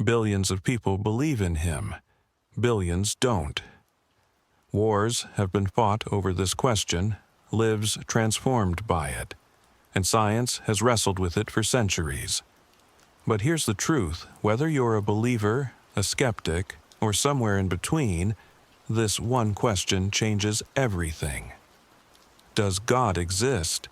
Billions of people believe in him. Billions don't. Wars have been fought over this question, lives transformed by it, and science has wrestled with it for centuries. But here's the truth: whether you're a believer, a skeptic, or somewhere in between, this one question changes everything. Does God exist?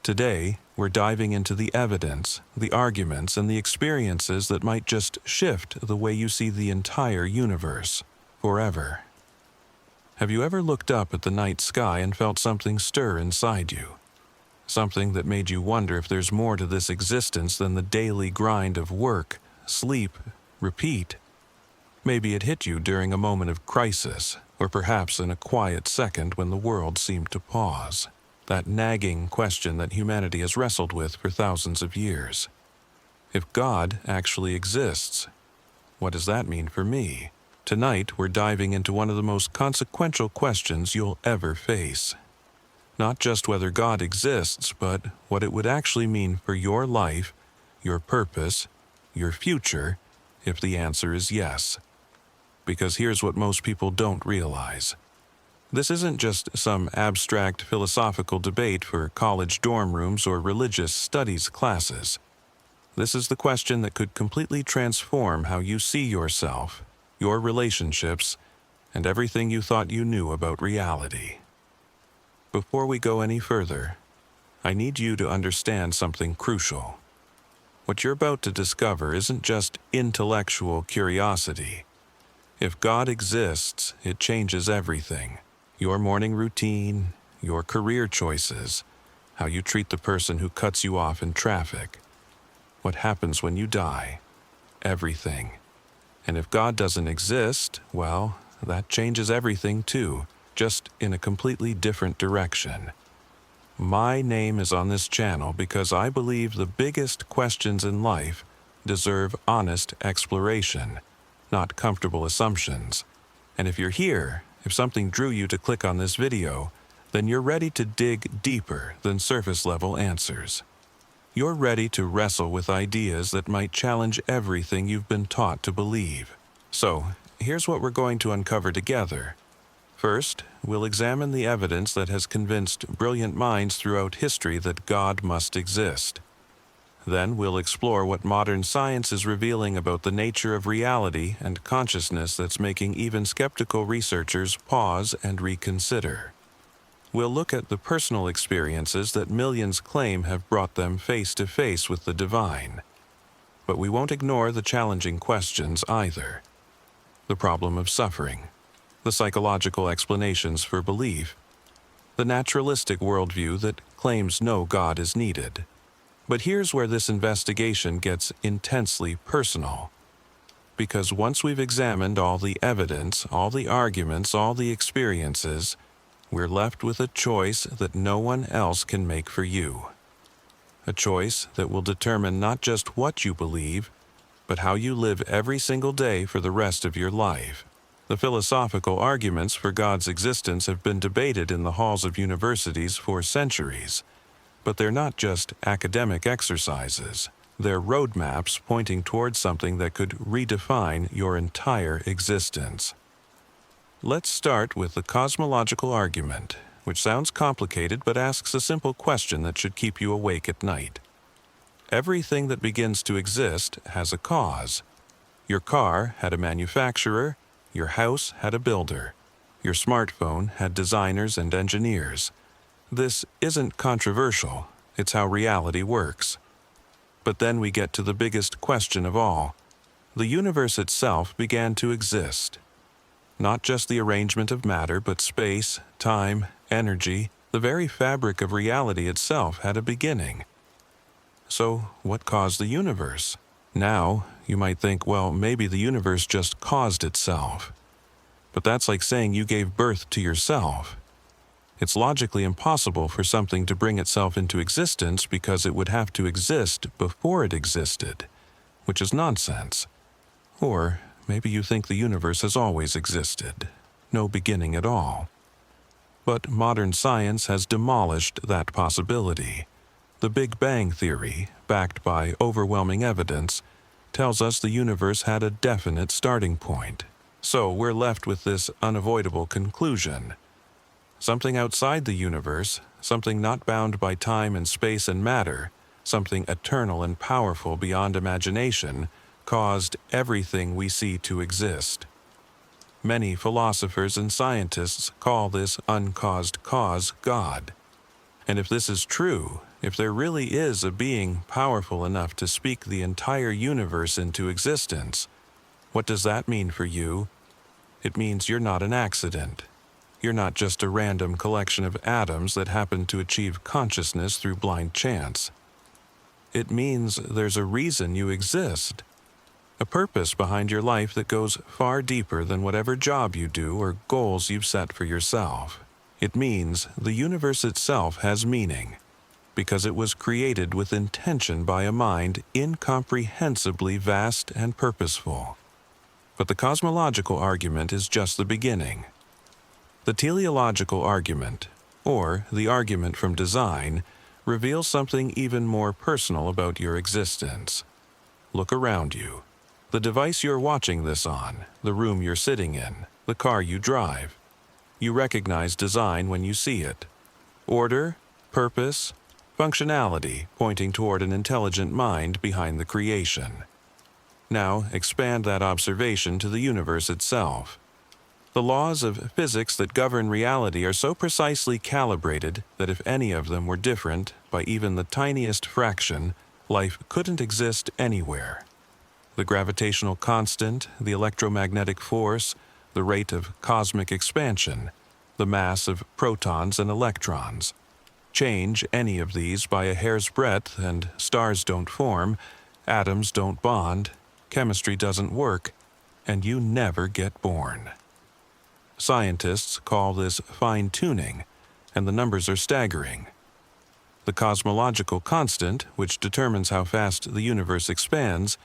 Today, we're diving into the evidence, the arguments, and the experiences that might just shift the way you see the entire universe, forever. Have you ever looked up at the night sky and felt something stir inside you? Something that made you wonder if there's more to this existence than the daily grind of work, sleep, repeat? Maybe it hit you during a moment of crisis, or perhaps in a quiet second when the world seemed to pause. That nagging question that humanity has wrestled with for thousands of years. If God actually exists, what does that mean for me? Tonight, we're diving into one of the most consequential questions you'll ever face. Not just whether God exists, but what it would actually mean for your life, your purpose, your future, if the answer is yes. Because here's what most people don't realize. This isn't just some abstract philosophical debate for college dorm rooms or religious studies classes. This is the question that could completely transform how you see yourself, your relationships, and everything you thought you knew about reality. Before we go any further, I need you to understand something crucial. What you're about to discover isn't just intellectual curiosity. If God exists, it changes everything. Your morning routine, your career choices, how you treat the person who cuts you off in traffic, what happens when you die, everything. And if God doesn't exist, well, that changes everything too, just in a completely different direction. My name is on this channel because I believe the biggest questions in life deserve honest exploration, not comfortable assumptions. And if you're here, if something drew you to click on this video, then you're ready to dig deeper than surface-level answers. You're ready to wrestle with ideas that might challenge everything you've been taught to believe. So, here's what we're going to uncover together. First, we'll examine the evidence that has convinced brilliant minds throughout history that God must exist. Then we'll explore what modern science is revealing about the nature of reality and consciousness that's making even skeptical researchers pause and reconsider. We'll look at the personal experiences that millions claim have brought them face to face with the divine. But we won't ignore the challenging questions either. The problem of suffering, the psychological explanations for belief, the naturalistic worldview that claims no God is needed. But here's where this investigation gets intensely personal. Because once we've examined all the evidence, all the arguments, all the experiences, we're left with a choice that no one else can make for you. A choice that will determine not just what you believe, but how you live every single day for the rest of your life. The philosophical arguments for God's existence have been debated in the halls of universities for centuries. But they're not just academic exercises. They're roadmaps pointing towards something that could redefine your entire existence. Let's start with the cosmological argument, which sounds complicated but asks a simple question that should keep you awake at night. Everything that begins to exist has a cause. Your car had a manufacturer, your house had a builder, your smartphone had designers and engineers. This isn't controversial, it's how reality works. But then we get to the biggest question of all. The universe itself began to exist. Not just the arrangement of matter, but space, time, energy, the very fabric of reality itself had a beginning. So, what caused the universe? Now, you might think, well, maybe the universe just caused itself. But that's like saying you gave birth to yourself. It's logically impossible for something to bring itself into existence because it would have to exist before it existed, which is nonsense. Or maybe you think the universe has always existed, no beginning at all. But modern science has demolished that possibility. The Big Bang Theory, backed by overwhelming evidence, tells us the universe had a definite starting point. So we're left with this unavoidable conclusion. Something outside the universe, something not bound by time and space and matter, something eternal and powerful beyond imagination, caused everything we see to exist. Many philosophers and scientists call this uncaused cause God. And if this is true, if there really is a being powerful enough to speak the entire universe into existence, what does that mean for you? It means you're not an accident. You're not just a random collection of atoms that happen to achieve consciousness through blind chance. It means there's a reason you exist, a purpose behind your life that goes far deeper than whatever job you do or goals you've set for yourself. It means the universe itself has meaning, because it was created with intention by a mind incomprehensibly vast and purposeful. But the cosmological argument is just the beginning. The teleological argument, or the argument from design, reveals something even more personal about your existence. Look around you. The device you're watching this on, the room you're sitting in, the car you drive. You recognize design when you see it. Order, purpose, functionality pointing toward an intelligent mind behind the creation. Now expand that observation to the universe itself. The laws of physics that govern reality are so precisely calibrated that if any of them were different by even the tiniest fraction, life couldn't exist anywhere. The gravitational constant, the electromagnetic force, the rate of cosmic expansion, the mass of protons and electrons. Change any of these by a hair's breadth and stars don't form, atoms don't bond, chemistry doesn't work, and you never get born. Scientists call this fine-tuning, and the numbers are staggering. The cosmological constant, which determines how fast the universe expands,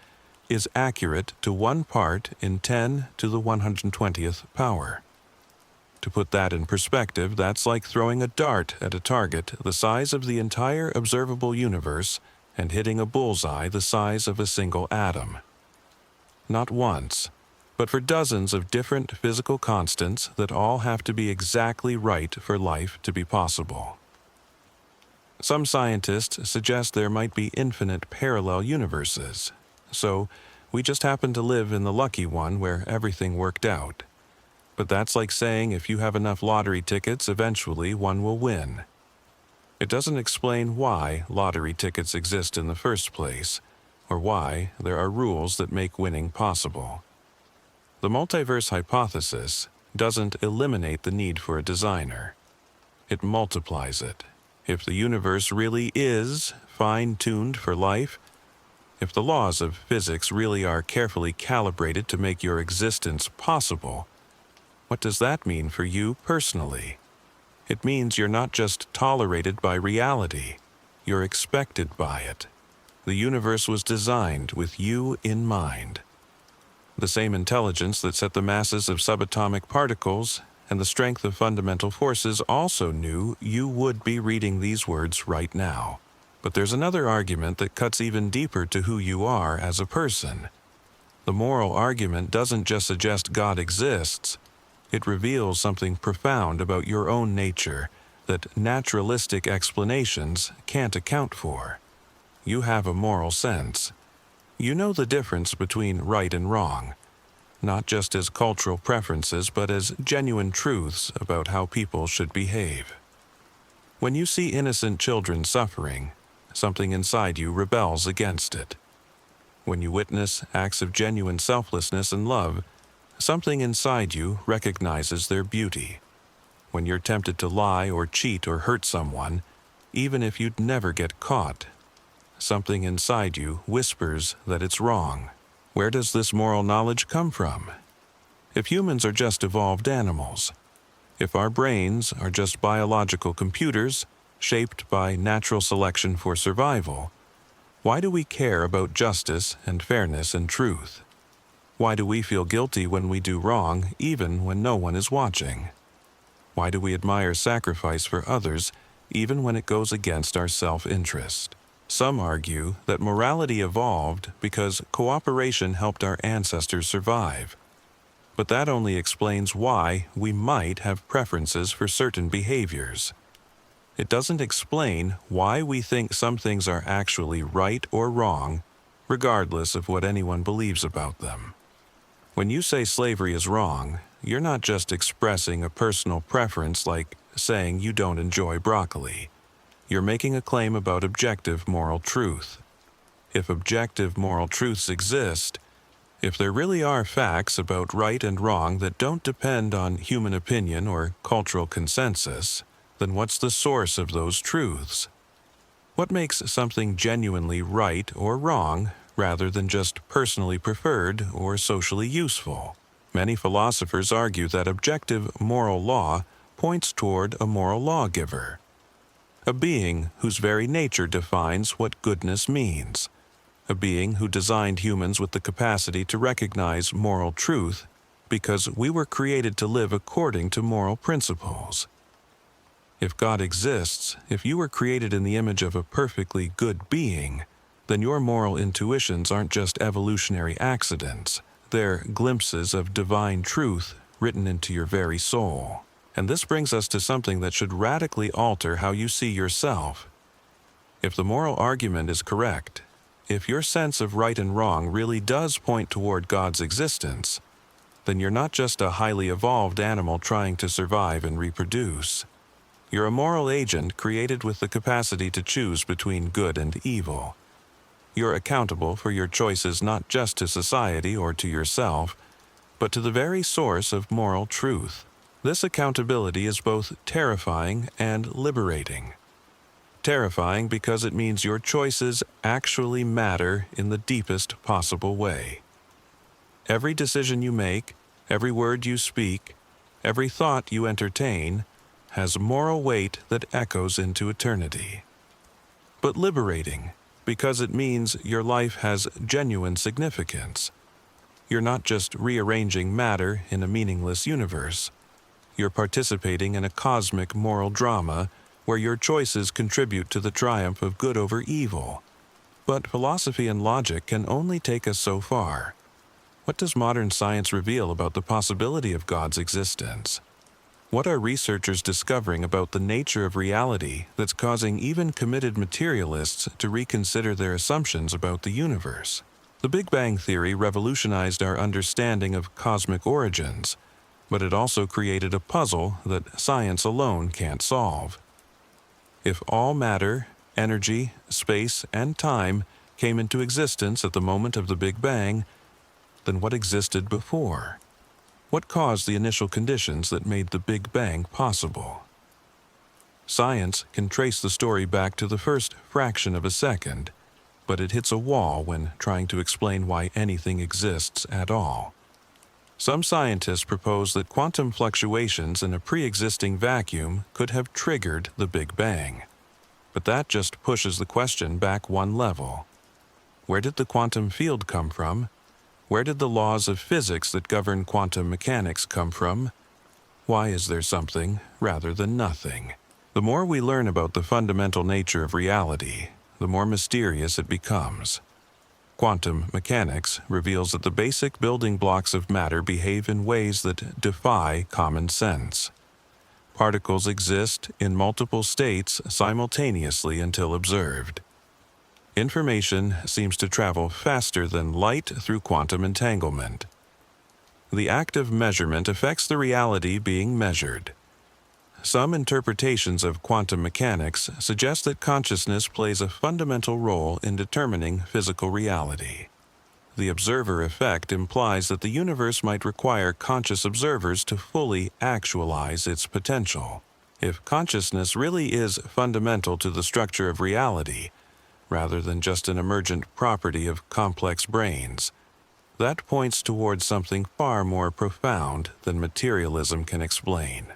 is accurate to 1 part in 10 to the 120th power. To put that in perspective, that's like throwing a dart at a target the size of the entire observable universe and hitting a bullseye the size of a single atom. Not once, but for dozens of different physical constants that all have to be exactly right for life to be possible. Some scientists suggest there might be infinite parallel universes, so we just happen to live in the lucky one where everything worked out. But that's like saying if you have enough lottery tickets, eventually one will win. It doesn't explain why lottery tickets exist in the first place, or why there are rules that make winning possible. The multiverse hypothesis doesn't eliminate the need for a designer. It multiplies it. If the universe really is fine-tuned for life, if the laws of physics really are carefully calibrated to make your existence possible, what does that mean for you personally? It means you're not just tolerated by reality, you're expected by it. The universe was designed with you in mind. The same intelligence that set the masses of subatomic particles and the strength of fundamental forces also knew you would be reading these words right now. But there's another argument that cuts even deeper to who you are as a person. The moral argument doesn't just suggest God exists. It reveals something profound about your own nature that naturalistic explanations can't account for. You have a moral sense. You know the difference between right and wrong, not just as cultural preferences, but as genuine truths about how people should behave. When you see innocent children suffering, something inside you rebels against it. When you witness acts of genuine selflessness and love, something inside you recognizes their beauty. When you're tempted to lie or cheat or hurt someone, even if you'd never get caught, something inside you whispers that it's wrong. Where does this moral knowledge come from? If humans are just evolved animals, if our brains are just biological computers shaped by natural selection for survival, why do we care about justice and fairness and truth? Why do we feel guilty when we do wrong, even when no one is watching? Why do we admire sacrifice for others, even when it goes against our self-interest? Some argue that morality evolved because cooperation helped our ancestors survive. But that only explains why we might have preferences for certain behaviors. It doesn't explain why we think some things are actually right or wrong, regardless of what anyone believes about them. When you say slavery is wrong, you're not just expressing a personal preference like saying you don't enjoy broccoli. You're making a claim about objective moral truth. If objective moral truths exist, if there really are facts about right and wrong that don't depend on human opinion or cultural consensus, then what's the source of those truths? What makes something genuinely right or wrong rather than just personally preferred or socially useful? Many philosophers argue that objective moral law points toward a moral lawgiver, a being whose very nature defines what goodness means, a being who designed humans with the capacity to recognize moral truth because we were created to live according to moral principles. If God exists, if you were created in the image of a perfectly good being, then your moral intuitions aren't just evolutionary accidents. They're glimpses of divine truth written into your very soul. And this brings us to something that should radically alter how you see yourself. If the moral argument is correct, if your sense of right and wrong really does point toward God's existence, then you're not just a highly evolved animal trying to survive and reproduce. You're a moral agent created with the capacity to choose between good and evil. You're accountable for your choices not just to society or to yourself, but to the very source of moral truth. This accountability is both terrifying and liberating. Terrifying because it means your choices actually matter in the deepest possible way. Every decision you make, every word you speak, every thought you entertain, has moral weight that echoes into eternity. But liberating, because it means your life has genuine significance. You're not just rearranging matter in a meaningless universe. You're participating in a cosmic moral drama where your choices contribute to the triumph of good over evil. But philosophy and logic can only take us so far. What does modern science reveal about the possibility of God's existence? What are researchers discovering about the nature of reality that's causing even committed materialists to reconsider their assumptions about the universe? The Big Bang Theory revolutionized our understanding of cosmic origins, but it also created a puzzle that science alone can't solve. If all matter, energy, space, and time came into existence at the moment of the Big Bang, then what existed before? What caused the initial conditions that made the Big Bang possible? Science can trace the story back to the first fraction of a second, but it hits a wall when trying to explain why anything exists at all. Some scientists propose that quantum fluctuations in a pre-existing vacuum could have triggered the Big Bang. But that just pushes the question back one level. Where did the quantum field come from? Where did the laws of physics that govern quantum mechanics come from? Why is there something rather than nothing? The more we learn about the fundamental nature of reality, the more mysterious it becomes. Quantum mechanics reveals that the basic building blocks of matter behave in ways that defy common sense. Particles exist in multiple states simultaneously until observed. Information seems to travel faster than light through quantum entanglement. The act of measurement affects the reality being measured. Some interpretations of quantum mechanics suggest that consciousness plays a fundamental role in determining physical reality. The observer effect implies that the universe might require conscious observers to fully actualize its potential. If consciousness really is fundamental to the structure of reality, rather than just an emergent property of complex brains, that points towards something far more profound than materialism can explain.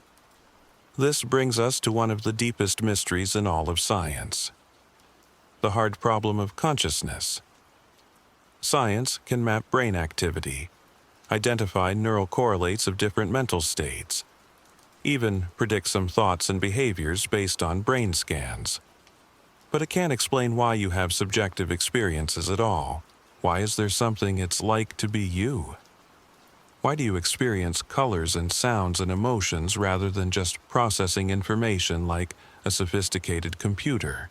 This brings us to one of the deepest mysteries in all of science: the hard problem of consciousness. Science can map brain activity, identify neural correlates of different mental states, even predict some thoughts and behaviors based on brain scans. but it can't explain why you have subjective experiences at all. Why is there something it's like to be you? Why do you experience colors and sounds and emotions rather than just processing information like a sophisticated computer?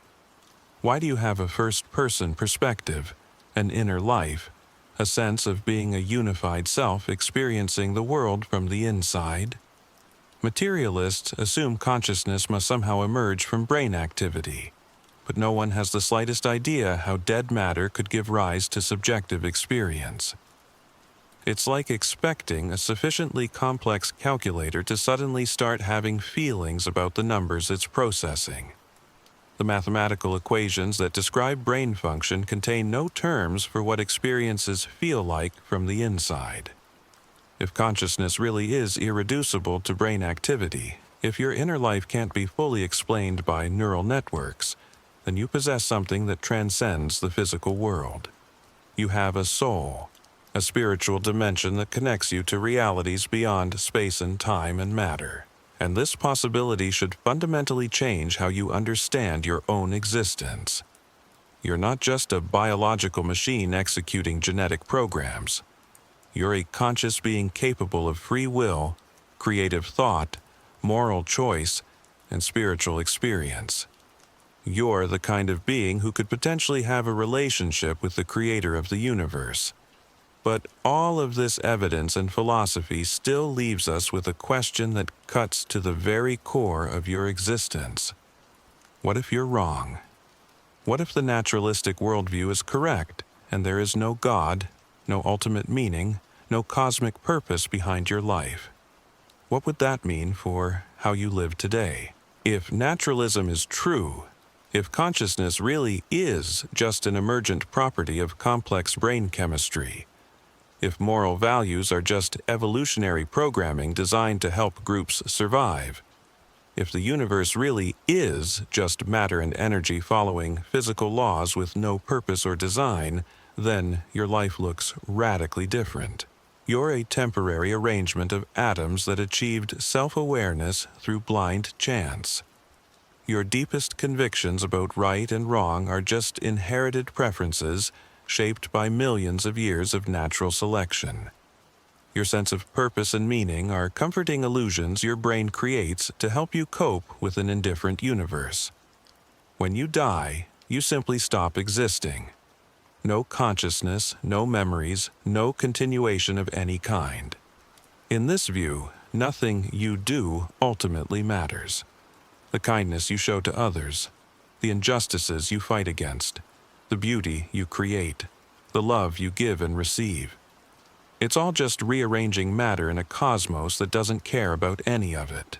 Why do you have a first-person perspective, an inner life, a sense of being a unified self experiencing the world from the inside? Materialists assume consciousness must somehow emerge from brain activity, but no one has the slightest idea how dead matter could give rise to subjective experience. It's like expecting a sufficiently complex calculator to suddenly start having feelings about the numbers it's processing. The mathematical equations that describe brain function contain no terms for what experiences feel like from the inside. If consciousness really is irreducible to brain activity, if your inner life can't be fully explained by neural networks, then you possess something that transcends the physical world. You have a soul, a spiritual dimension that connects you to realities beyond space and time and matter. And this possibility should fundamentally change how you understand your own existence. You're not just a biological machine executing genetic programs. You're a conscious being capable of free will, creative thought, moral choice, and spiritual experience. You're the kind of being who could potentially have a relationship with the creator of the universe. But all of this evidence and philosophy still leaves us with a question that cuts to the very core of your existence. What if you're wrong? What if the naturalistic worldview is correct, and there is no God, no ultimate meaning, no cosmic purpose behind your life? What would that mean for how you live today? If naturalism is true, if consciousness really is just an emergent property of complex brain chemistry, if moral values are just evolutionary programming designed to help groups survive, if the universe really is just matter and energy following physical laws with no purpose or design, then your life looks radically different. You're a temporary arrangement of atoms that achieved self-awareness through blind chance. Your deepest convictions about right and wrong are just inherited preferences shaped by millions of years of natural selection. Your sense of purpose and meaning are comforting illusions your brain creates to help you cope with an indifferent universe. When you die, you simply stop existing. No consciousness, no memories, no continuation of any kind. In this view, nothing you do ultimately matters. The kindness you show to others, the injustices you fight against, the beauty you create, the love you give and receive. It's all just rearranging matter in a cosmos that doesn't care about any of it.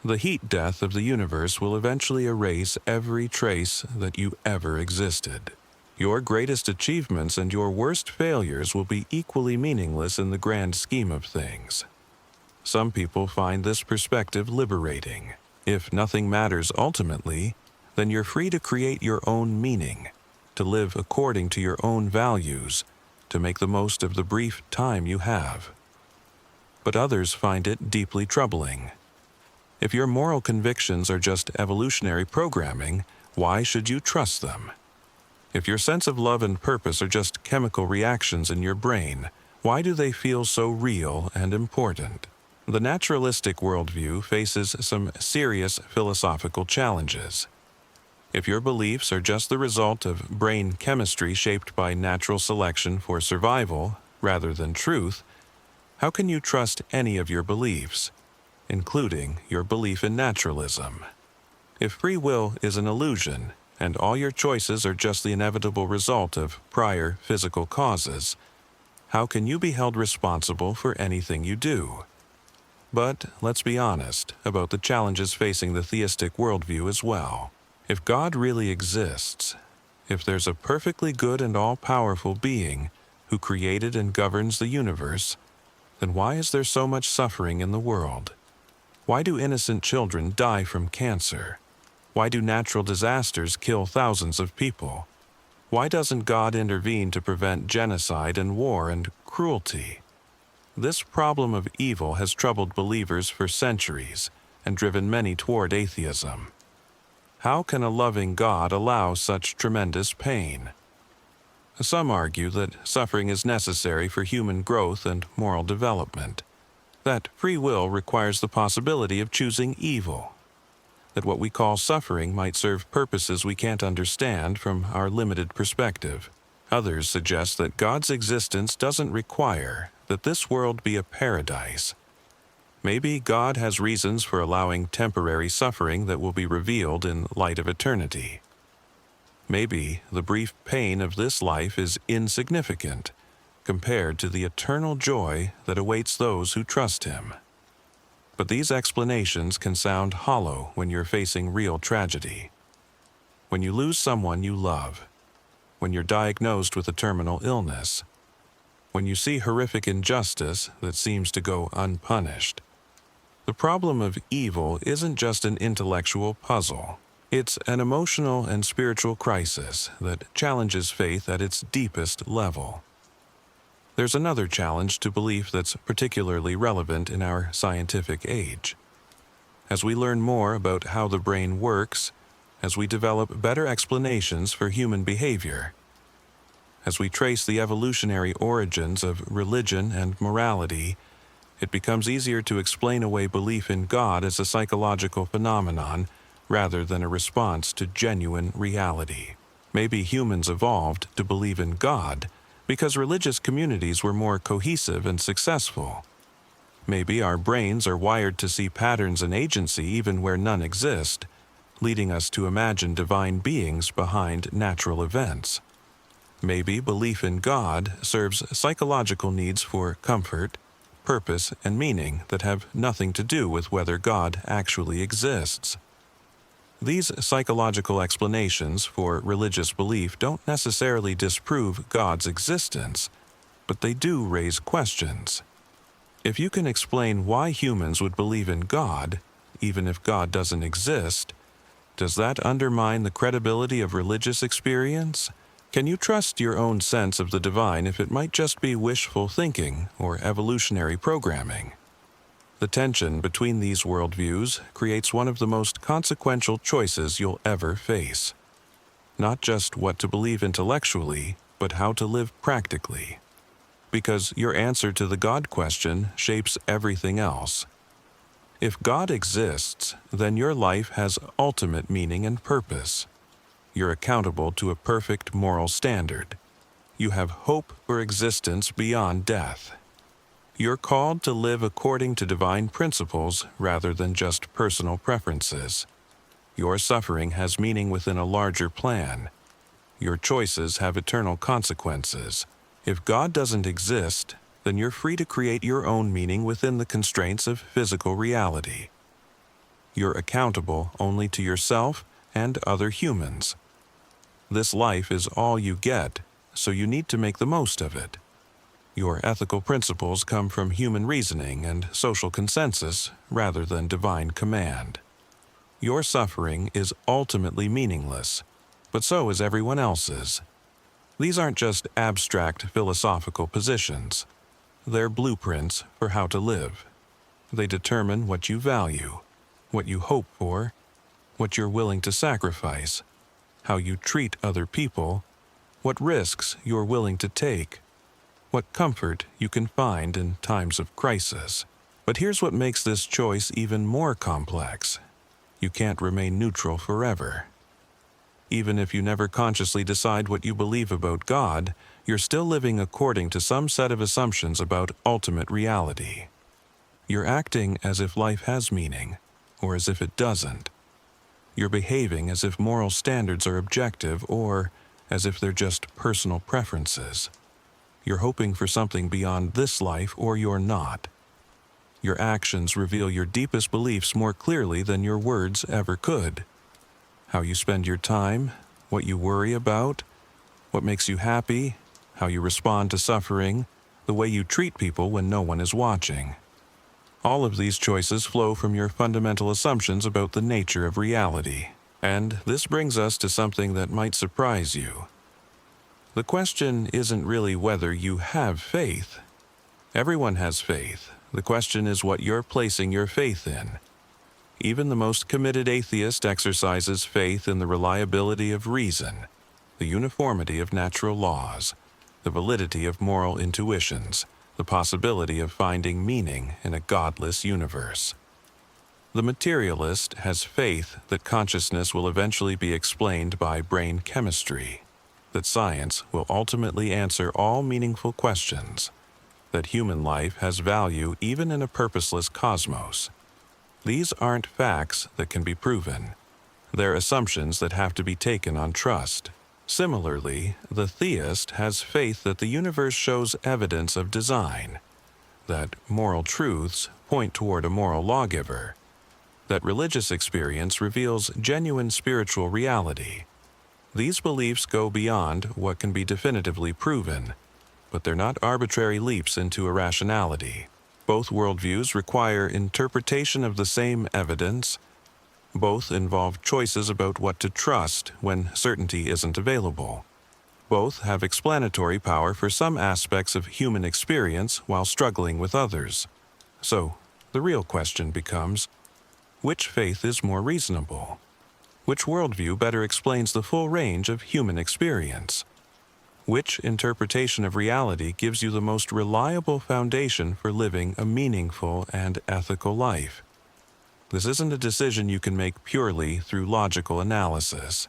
The heat death of the universe will eventually erase every trace that you ever existed. Your greatest achievements and your worst failures will be equally meaningless in the grand scheme of things. Some people find this perspective liberating. If nothing matters ultimately, then you're free to create your own meaning, to live according to your own values, to make the most of the brief time you have. But others find it deeply troubling. If your moral convictions are just evolutionary programming, why should you trust them? If your sense of love and purpose are just chemical reactions in your brain, why do they feel so real and important? The naturalistic worldview faces some serious philosophical challenges. If your beliefs are just the result of brain chemistry shaped by natural selection for survival rather than truth, how can you trust any of your beliefs, including your belief in naturalism? If free will is an illusion, and all your choices are just the inevitable result of prior physical causes, how can you be held responsible for anything you do? But let's be honest about the challenges facing the theistic worldview as well. If God really exists, if there's a perfectly good and all-powerful being who created and governs the universe, then why is there so much suffering in the world? Why do innocent children die from cancer? Why do natural disasters kill thousands of people? Why doesn't God intervene to prevent genocide and war and cruelty? This problem of evil has troubled believers for centuries and driven many toward atheism. How can a loving God allow such tremendous pain? Some argue that suffering is necessary for human growth and moral development, that free will requires the possibility of choosing evil, that what we call suffering might serve purposes we can't understand from our limited perspective. Others suggest that God's existence doesn't require that this world be a paradise. Maybe God has reasons for allowing temporary suffering that will be revealed in light of eternity. Maybe the brief pain of this life is insignificant compared to the eternal joy that awaits those who trust Him. But these explanations can sound hollow when you're facing real tragedy. When you lose someone you love, when you're diagnosed with a terminal illness, when you see horrific injustice that seems to go unpunished. The problem of evil isn't just an intellectual puzzle. It's an emotional and spiritual crisis that challenges faith at its deepest level. There's another challenge to belief that's particularly relevant in our scientific age. As we learn more about how the brain works, as we develop better explanations for human behavior, as we trace the evolutionary origins of religion and morality, it becomes easier to explain away belief in God as a psychological phenomenon rather than a response to genuine reality. Maybe humans evolved to believe in God because religious communities were more cohesive and successful. Maybe our brains are wired to see patterns and agency even where none exist, leading us to imagine divine beings behind natural events. Maybe belief in God serves psychological needs for comfort, purpose, and meaning that have nothing to do with whether God actually exists. These psychological explanations for religious belief don't necessarily disprove God's existence, but they do raise questions. If you can explain why humans would believe in God, even if God doesn't exist, does that undermine the credibility of religious experience? Can you trust your own sense of the divine if it might just be wishful thinking or evolutionary programming? The tension between these worldviews creates one of the most consequential choices you'll ever face. Not just what to believe intellectually, but how to live practically. Because your answer to the God question shapes everything else. If God exists, then your life has ultimate meaning and purpose. You're accountable to a perfect moral standard. You have hope for existence beyond death. You're called to live according to divine principles rather than just personal preferences. Your suffering has meaning within a larger plan. Your choices have eternal consequences. If God doesn't exist, then you're free to create your own meaning within the constraints of physical reality. You're accountable only to yourself and other humans. This life is all you get, so you need to make the most of it. Your ethical principles come from human reasoning and social consensus rather than divine command. Your suffering is ultimately meaningless, but so is everyone else's. These aren't just abstract philosophical positions. They're blueprints for how to live. They determine what you value, what you hope for, what you're willing to sacrifice, how you treat other people, what risks you're willing to take, what comfort you can find in times of crisis. But here's what makes this choice even more complex. You can't remain neutral forever. Even if you never consciously decide what you believe about God, you're still living according to some set of assumptions about ultimate reality. You're acting as if life has meaning, or as if it doesn't. You're behaving as if moral standards are objective, or as if they're just personal preferences. You're hoping for something beyond this life, or you're not. Your actions reveal your deepest beliefs more clearly than your words ever could. How you spend your time, what you worry about, what makes you happy, how you respond to suffering, the way you treat people when no one is watching. All of these choices flow from your fundamental assumptions about the nature of reality. And this brings us to something that might surprise you. The question isn't really whether you have faith. Everyone has faith. The question is what you're placing your faith in. Even the most committed atheist exercises faith in the reliability of reason, the uniformity of natural laws, the validity of moral intuitions, the possibility of finding meaning in a godless universe. The materialist has faith that consciousness will eventually be explained by brain chemistry, that science will ultimately answer all meaningful questions, that human life has value even in a purposeless cosmos. These aren't facts that can be proven. They're assumptions that have to be taken on trust. Similarly, the theist has faith that the universe shows evidence of design, that moral truths point toward a moral lawgiver, that religious experience reveals genuine spiritual reality. These beliefs go beyond what can be definitively proven, but they're not arbitrary leaps into irrationality. Both worldviews require interpretation of the same evidence. Both involve choices about what to trust when certainty isn't available. Both have explanatory power for some aspects of human experience while struggling with others. So, the real question becomes, which faith is more reasonable? Which worldview better explains the full range of human experience? Which interpretation of reality gives you the most reliable foundation for living a meaningful and ethical life? This isn't a decision you can make purely through logical analysis.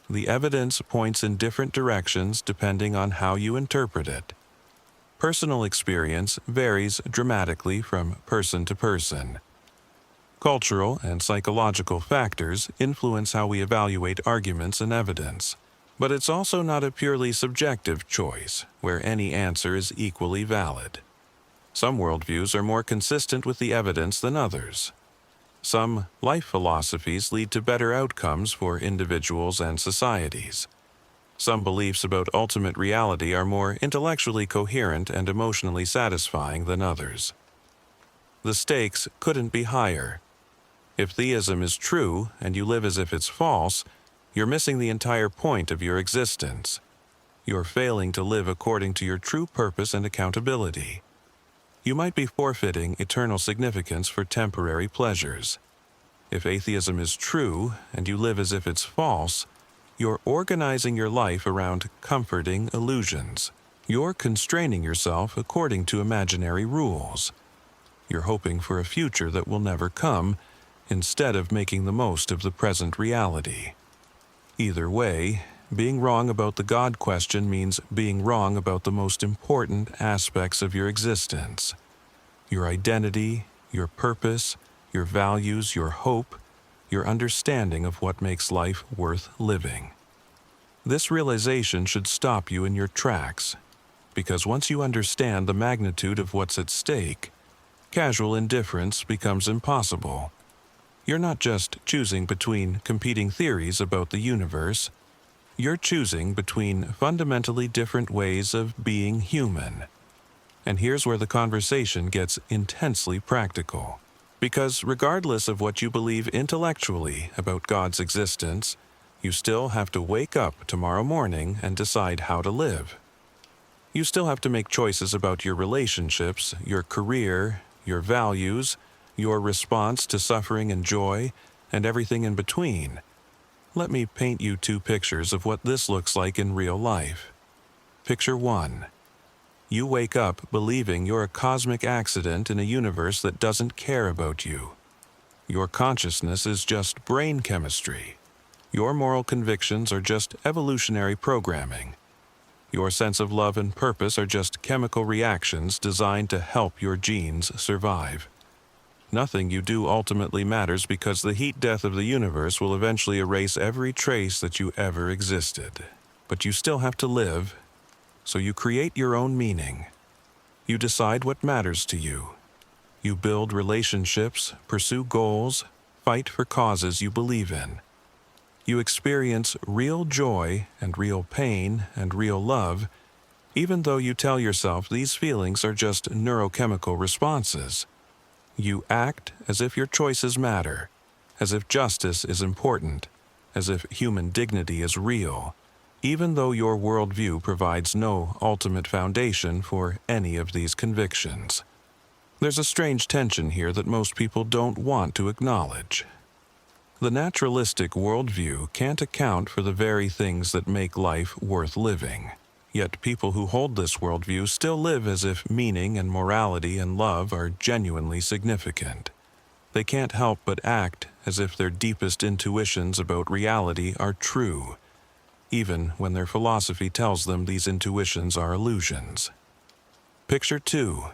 The evidence points in different directions depending on how you interpret it. Personal experience varies dramatically from person to person. Cultural and psychological factors influence how we evaluate arguments and evidence. But it's also not a purely subjective choice, where any answer is equally valid. Some worldviews are more consistent with the evidence than others. Some life philosophies lead to better outcomes for individuals and societies. Some beliefs about ultimate reality are more intellectually coherent and emotionally satisfying than others. The stakes couldn't be higher. If theism is true and you live as if it's false, you're missing the entire point of your existence. You're failing to live according to your true purpose and accountability. You might be forfeiting eternal significance for temporary pleasures. If atheism is true and you live as if it's false, you're organizing your life around comforting illusions. You're constraining yourself according to imaginary rules. You're hoping for a future that will never come, instead of making the most of the present reality. Either way, being wrong about the God question means being wrong about the most important aspects of your existence. Your identity, your purpose, your values, your hope, your understanding of what makes life worth living. This realization should stop you in your tracks, because once you understand the magnitude of what's at stake, casual indifference becomes impossible. You're not just choosing between competing theories about the universe. You're choosing between fundamentally different ways of being human. And here's where the conversation gets intensely practical. Because regardless of what you believe intellectually about God's existence, you still have to wake up tomorrow morning and decide how to live. You still have to make choices about your relationships, your career, your values, your response to suffering and joy, and everything in between. Let me paint you two pictures of what this looks like in real life. Picture 1. You wake up believing you're a cosmic accident in a universe that doesn't care about you. Your consciousness is just brain chemistry. Your moral convictions are just evolutionary programming. Your sense of love and purpose are just chemical reactions designed to help your genes survive. Nothing you do ultimately matters because the heat death of the universe will eventually erase every trace that you ever existed. But you still have to live, so you create your own meaning. You decide what matters to you. You build relationships, pursue goals, fight for causes you believe in. You experience real joy and real pain and real love, even though you tell yourself these feelings are just neurochemical responses. You act as if your choices matter, as if justice is important, as if human dignity is real, even though your worldview provides no ultimate foundation for any of these convictions. There's a strange tension here that most people don't want to acknowledge. The naturalistic worldview can't account for the very things that make life worth living. Yet people who hold this worldview still live as if meaning and morality and love are genuinely significant. They can't help but act as if their deepest intuitions about reality are true, even when their philosophy tells them these intuitions are illusions. Picture 2.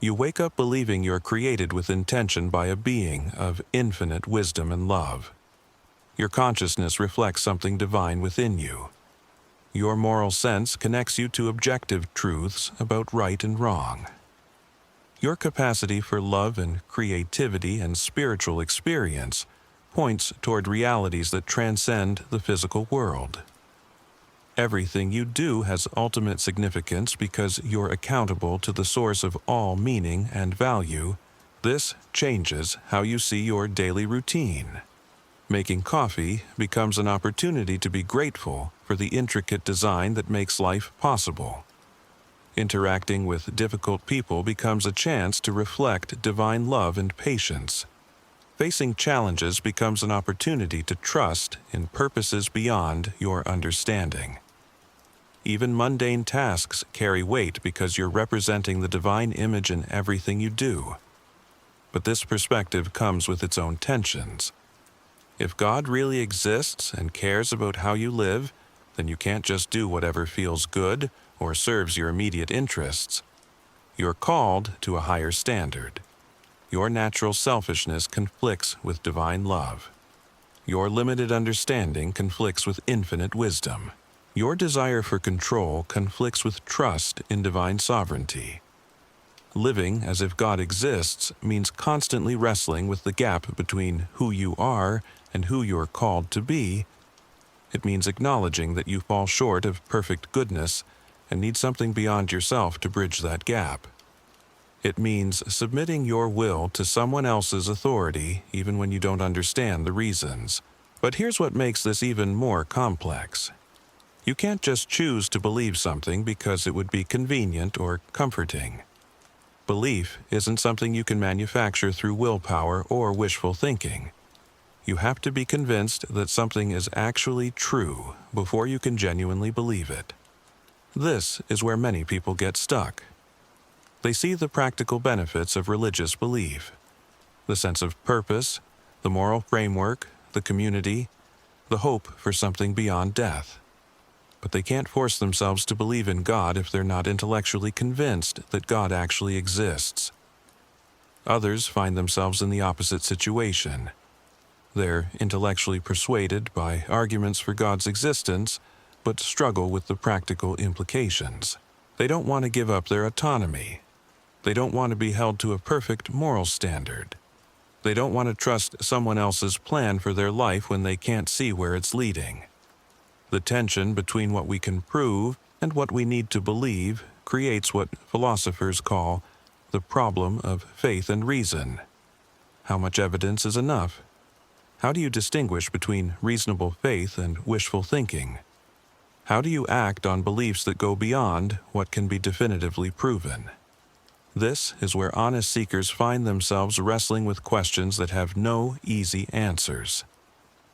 You wake up believing you're created with intention by a being of infinite wisdom and love. Your consciousness reflects something divine within you. Your moral sense connects you to objective truths about right and wrong. Your capacity for love and creativity and spiritual experience points toward realities that transcend the physical world. Everything you do has ultimate significance because you're accountable to the source of all meaning and value. This changes how you see your daily routine. Making coffee becomes an opportunity to be grateful for the intricate design that makes life possible. Interacting with difficult people becomes a chance to reflect divine love and patience. Facing challenges becomes an opportunity to trust in purposes beyond your understanding. Even mundane tasks carry weight because you're representing the divine image in everything you do. But this perspective comes with its own tensions. If God really exists and cares about how you live, then you can't just do whatever feels good or serves your immediate interests. You're called to a higher standard. Your natural selfishness conflicts with divine love. Your limited understanding conflicts with infinite wisdom. Your desire for control conflicts with trust in divine sovereignty. Living as if God exists means constantly wrestling with the gap between who you are and who you're called to be. It means acknowledging that you fall short of perfect goodness and need something beyond yourself to bridge that gap. It means submitting your will to someone else's authority even when you don't understand the reasons. But here's what makes this even more complex. You can't just choose to believe something because it would be convenient or comforting. Belief isn't something you can manufacture through willpower or wishful thinking. You have to be convinced that something is actually true before you can genuinely believe it. This is where many people get stuck. They see the practical benefits of religious belief, the sense of purpose, the moral framework, the community, the hope for something beyond death. But they can't force themselves to believe in God if they're not intellectually convinced that God actually exists. Others find themselves in the opposite situation. They're intellectually persuaded by arguments for God's existence, but struggle with the practical implications. They don't want to give up their autonomy. They don't want to be held to a perfect moral standard. They don't want to trust someone else's plan for their life when they can't see where it's leading. The tension between what we can prove and what we need to believe creates what philosophers call the problem of faith and reason. How much evidence is enough? How do you distinguish between reasonable faith and wishful thinking? How do you act on beliefs that go beyond what can be definitively proven? This is where honest seekers find themselves wrestling with questions that have no easy answers.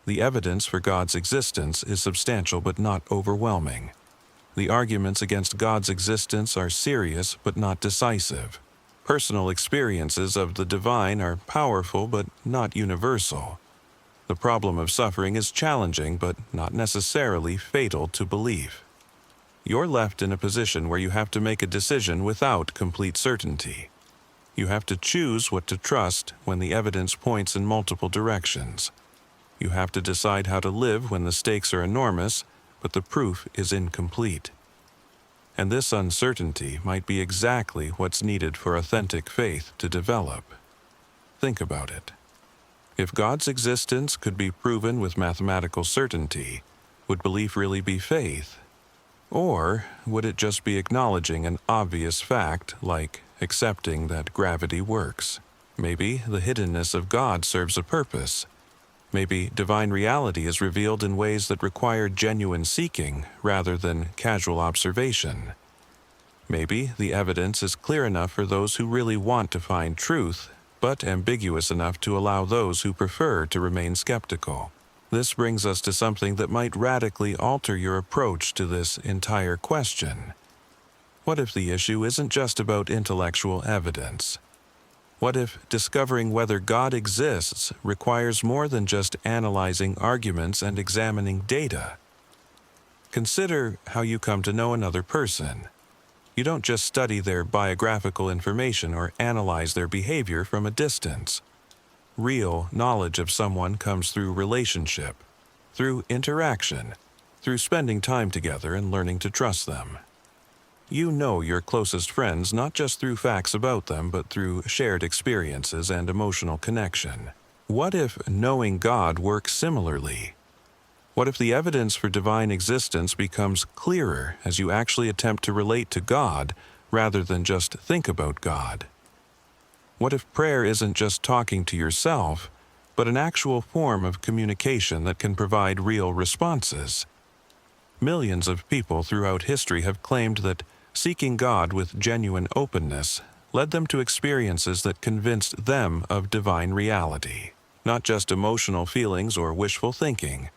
The evidence for God's existence is substantial but not overwhelming. The arguments against God's existence are serious but not decisive. Personal experiences of the divine are powerful but not universal. The problem of suffering is challenging but not necessarily fatal to belief. You're left in a position where you have to make a decision without complete certainty. You have to choose what to trust when the evidence points in multiple directions. You have to decide how to live when the stakes are enormous, but the proof is incomplete. And this uncertainty might be exactly what's needed for authentic faith to develop. Think about it. If God's existence could be proven with mathematical certainty, would belief really be faith? Or would it just be acknowledging an obvious fact like accepting that gravity works? Maybe the hiddenness of God serves a purpose. Maybe divine reality is revealed in ways that require genuine seeking rather than casual observation. Maybe the evidence is clear enough for those who really want to find truth, but ambiguous enough to allow those who prefer to remain skeptical. This brings us to something that might radically alter your approach to this entire question. What if the issue isn't just about intellectual evidence? What if discovering whether God exists requires more than just analyzing arguments and examining data? Consider how you come to know another person. You don't just study their biographical information or analyze their behavior from a distance. Real knowledge of someone comes through relationship, through interaction, through spending time together and learning to trust them. You know your closest friends not just through facts about them, but through shared experiences and emotional connection. What if knowing God works similarly? What if the evidence for divine existence becomes clearer as you actually attempt to relate to God rather than just think about God? What if prayer isn't just talking to yourself, but an actual form of communication that can provide real responses? Millions of people throughout history have claimed that seeking God with genuine openness led them to experiences that convinced them of divine reality, not just emotional feelings or wishful thinking,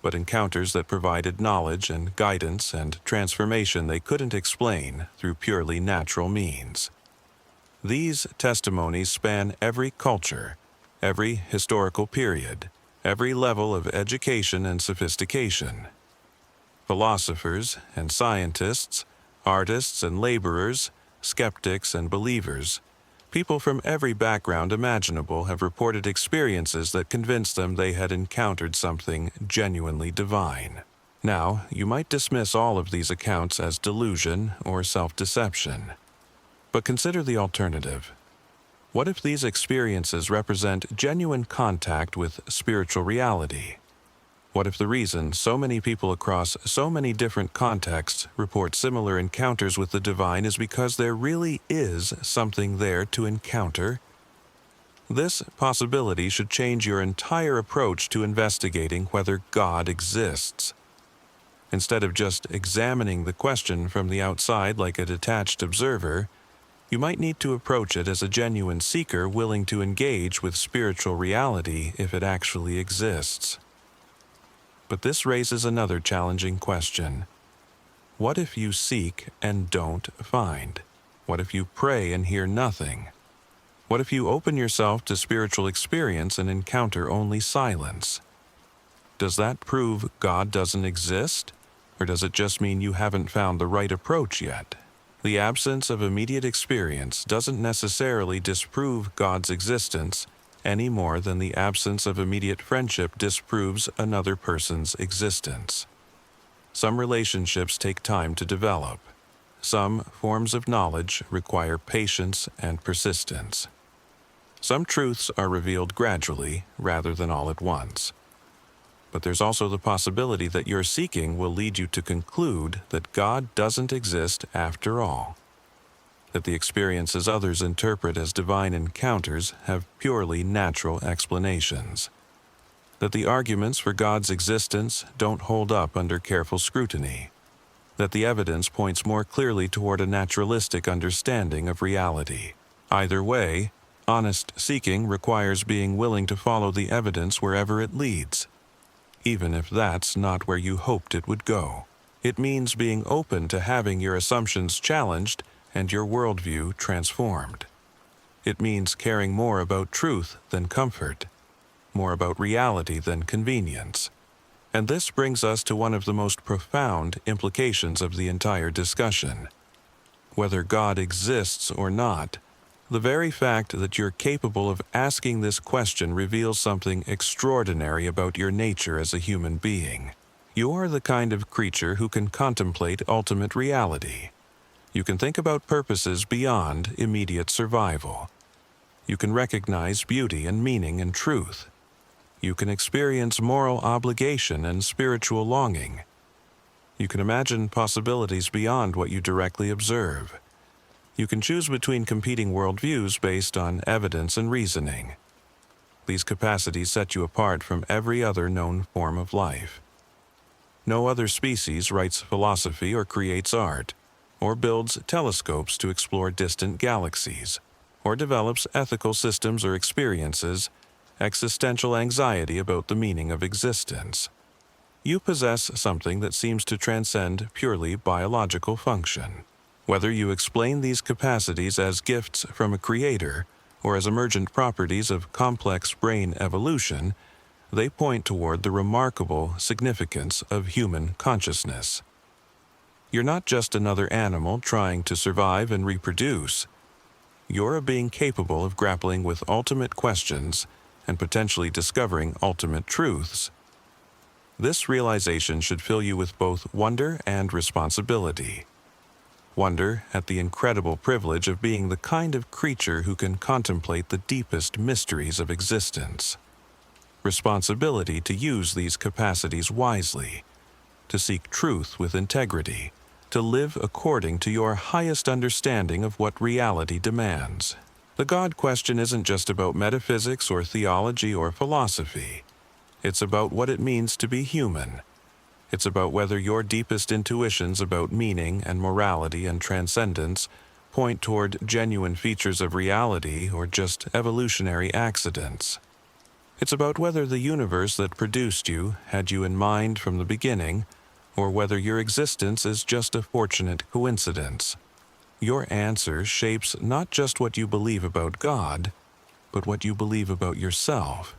but encounters that provided knowledge and guidance and transformation they couldn't explain through purely natural means. These testimonies span every culture, every historical period, every level of education and sophistication. Philosophers and scientists, artists and laborers, skeptics and believers, people from every background imaginable have reported experiences that convinced them they had encountered something genuinely divine. Now, you might dismiss all of these accounts as delusion or self-deception. But consider the alternative. What if these experiences represent genuine contact with spiritual reality? What if the reason so many people across so many different contexts report similar encounters with the divine is because there really is something there to encounter? This possibility should change your entire approach to investigating whether God exists. Instead of just examining the question from the outside like a detached observer, you might need to approach it as a genuine seeker willing to engage with spiritual reality if it actually exists. But this raises another challenging question. What if you seek and don't find? What if you pray and hear nothing? What if you open yourself to spiritual experience and encounter only silence? Does that prove God doesn't exist? Or does it just mean you haven't found the right approach yet? The absence of immediate experience doesn't necessarily disprove God's existence any more than the absence of immediate friendship disproves another person's existence. Some relationships take time to develop. Some forms of knowledge require patience and persistence. Some truths are revealed gradually rather than all at once. But there's also the possibility that your seeking will lead you to conclude that God doesn't exist after all, that the experiences others interpret as divine encounters have purely natural explanations, that the arguments for God's existence don't hold up under careful scrutiny, that the evidence points more clearly toward a naturalistic understanding of reality. Either way, honest seeking requires being willing to follow the evidence wherever it leads, even if that's not where you hoped it would go. It means being open to having your assumptions challenged and your worldview transformed. It means caring more about truth than comfort, more about reality than convenience. And this brings us to one of the most profound implications of the entire discussion. Whether God exists or not, the very fact that you're capable of asking this question reveals something extraordinary about your nature as a human being. You are the kind of creature who can contemplate ultimate reality. You can think about purposes beyond immediate survival. You can recognize beauty and meaning and truth. You can experience moral obligation and spiritual longing. You can imagine possibilities beyond what you directly observe. You can choose between competing worldviews based on evidence and reasoning. These capacities set you apart from every other known form of life. No other species writes philosophy or creates art. or builds telescopes to explore distant galaxies, or develops ethical systems or experiences existential anxiety about the meaning of existence. You possess something that seems to transcend purely biological function. Whether you explain these capacities as gifts from a creator or as emergent properties of complex brain evolution, they point toward the remarkable significance of human consciousness. You're not just another animal trying to survive and reproduce. You're a being capable of grappling with ultimate questions and potentially discovering ultimate truths. This realization should fill you with both wonder and responsibility. Wonder at the incredible privilege of being the kind of creature who can contemplate the deepest mysteries of existence. Responsibility to use these capacities wisely, to seek truth with integrity, to live according to your highest understanding of what reality demands. The God question isn't just about metaphysics or theology or philosophy. It's about what it means to be human. It's about whether your deepest intuitions about meaning and morality and transcendence point toward genuine features of reality or just evolutionary accidents. It's about whether the universe that produced you had you in mind from the beginning, or whether your existence is just a fortunate coincidence. Your answer shapes not just what you believe about God, but what you believe about yourself.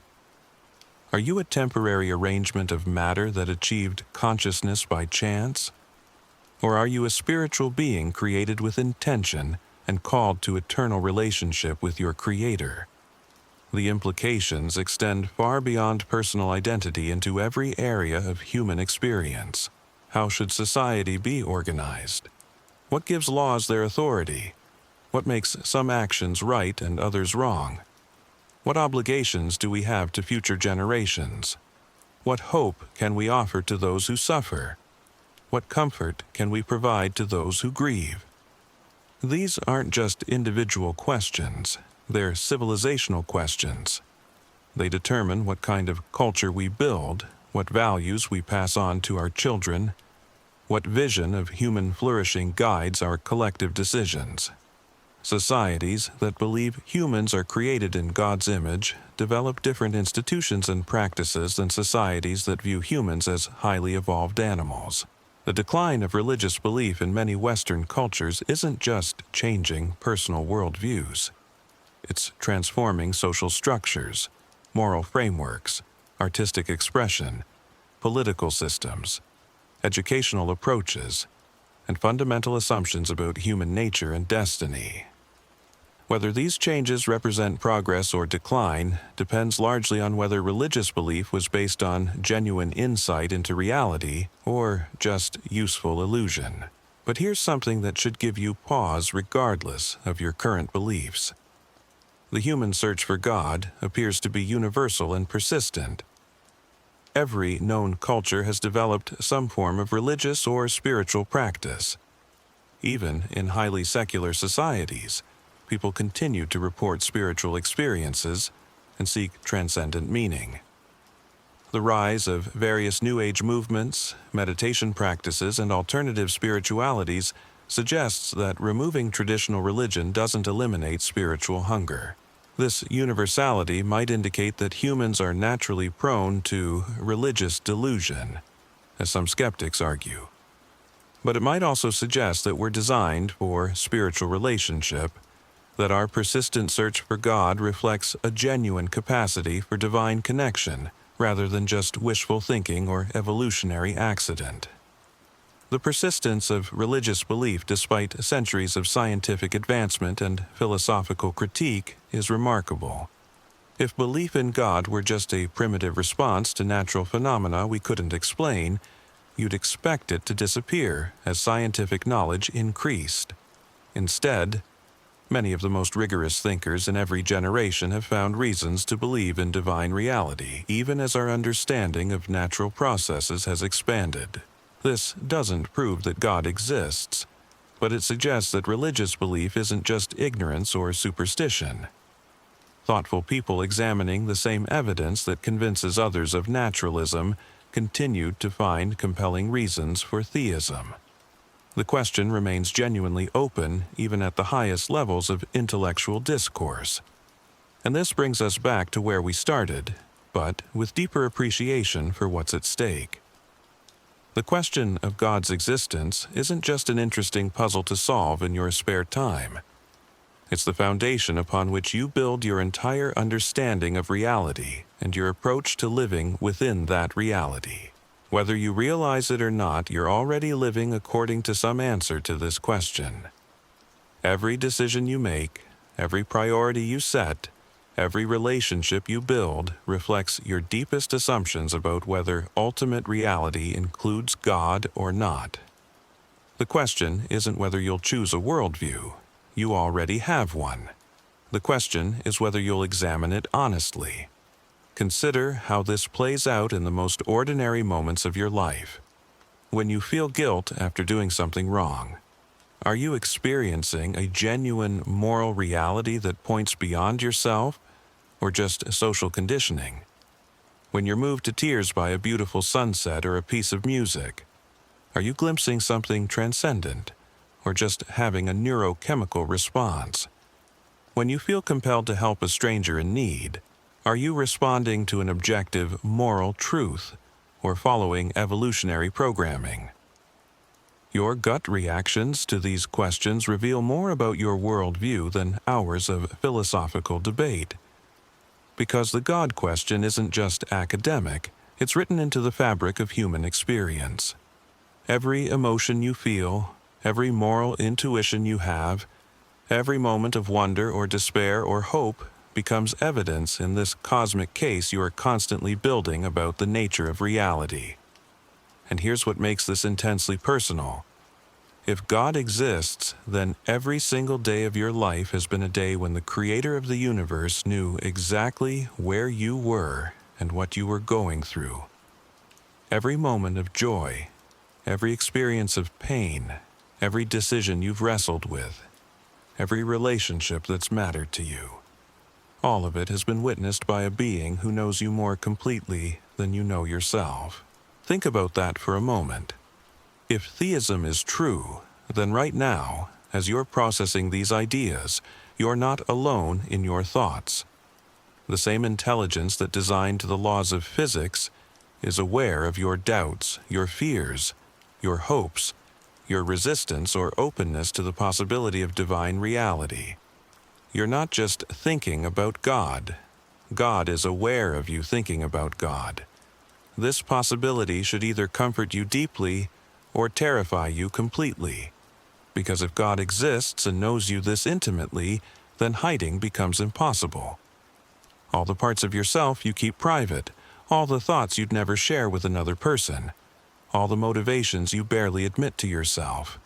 Are you a temporary arrangement of matter that achieved consciousness by chance? Or are you a spiritual being created with intention and called to eternal relationship with your Creator? The implications extend far beyond personal identity into every area of human experience. How should society be organized? What gives laws their authority? What makes some actions right and others wrong? What obligations do we have to future generations? What hope can we offer to those who suffer? What comfort can we provide to those who grieve? These aren't just individual questions, they're civilizational questions. They determine what kind of culture we build, what values we pass on to our children, what vision of human flourishing guides our collective decisions. Societies that believe humans are created in God's image develop different institutions and practices than societies that view humans as highly evolved animals. The decline of religious belief in many Western cultures isn't just changing personal worldviews. It's transforming social structures, moral frameworks, artistic expression, political systems, educational approaches, and fundamental assumptions about human nature and destiny. Whether these changes represent progress or decline depends largely on whether religious belief was based on genuine insight into reality or just useful illusion. But here's something that should give you pause regardless of your current beliefs. The human search for God appears to be universal and persistent. Every known culture has developed some form of religious or spiritual practice. Even in highly secular societies, people continue to report spiritual experiences and seek transcendent meaning. The rise of various New Age movements, meditation practices, and alternative spiritualities suggests that removing traditional religion doesn't eliminate spiritual hunger. This universality might indicate that humans are naturally prone to religious delusion, as some skeptics argue. But it might also suggest that we're designed for spiritual relationship, that our persistent search for God reflects a genuine capacity for divine connection, rather than just wishful thinking or evolutionary accident. The persistence of religious belief despite centuries of scientific advancement and philosophical critique is remarkable. If belief in God were just a primitive response to natural phenomena we couldn't explain, you'd expect it to disappear as scientific knowledge increased. Instead, many of the most rigorous thinkers in every generation have found reasons to believe in divine reality, even as our understanding of natural processes has expanded. This doesn't prove that God exists, but it suggests that religious belief isn't just ignorance or superstition. Thoughtful people examining the same evidence that convinces others of naturalism continued to find compelling reasons for theism. The question remains genuinely open even at the highest levels of intellectual discourse. And this brings us back to where we started, but with deeper appreciation for what's at stake. The question of God's existence isn't just an interesting puzzle to solve in your spare time. It's the foundation upon which you build your entire understanding of reality and your approach to living within that reality. Whether you realize it or not, you're already living according to some answer to this question. Every decision you make, every priority you set, every relationship you build reflects your deepest assumptions about whether ultimate reality includes God or not. The question isn't whether you'll choose a worldview. You already have one. The question is whether you'll examine it honestly. Consider how this plays out in the most ordinary moments of your life. When you feel guilt after doing something wrong, are you experiencing a genuine moral reality that points beyond yourself, or just social conditioning? When you're moved to tears by a beautiful sunset or a piece of music, are you glimpsing something transcendent, or just having a neurochemical response? When you feel compelled to help a stranger in need, are you responding to an objective moral truth, or following evolutionary programming? Your gut reactions to these questions reveal more about your worldview than hours of philosophical debate. Because the God question isn't just academic, it's written into the fabric of human experience. Every emotion you feel, every moral intuition you have, every moment of wonder or despair or hope becomes evidence in this cosmic case you are constantly building about the nature of reality. And here's what makes this intensely personal. If God exists, then every single day of your life has been a day when the Creator of the universe knew exactly where you were and what you were going through. Every moment of joy, every experience of pain, every decision you've wrestled with, every relationship that's mattered to you, all of it has been witnessed by a being who knows you more completely than you know yourself. Think about that for a moment. If theism is true, then right now, as you're processing these ideas, you're not alone in your thoughts. The same intelligence that designed the laws of physics is aware of your doubts, your fears, your hopes, your resistance or openness to the possibility of divine reality. You're not just thinking about God. God is aware of you thinking about God. This possibility should either comfort you deeply or terrify you completely. Because if God exists and knows you this intimately, then hiding becomes impossible. All the parts of yourself you keep private, all the thoughts you'd never share with another person, all the motivations you barely admit to yourself.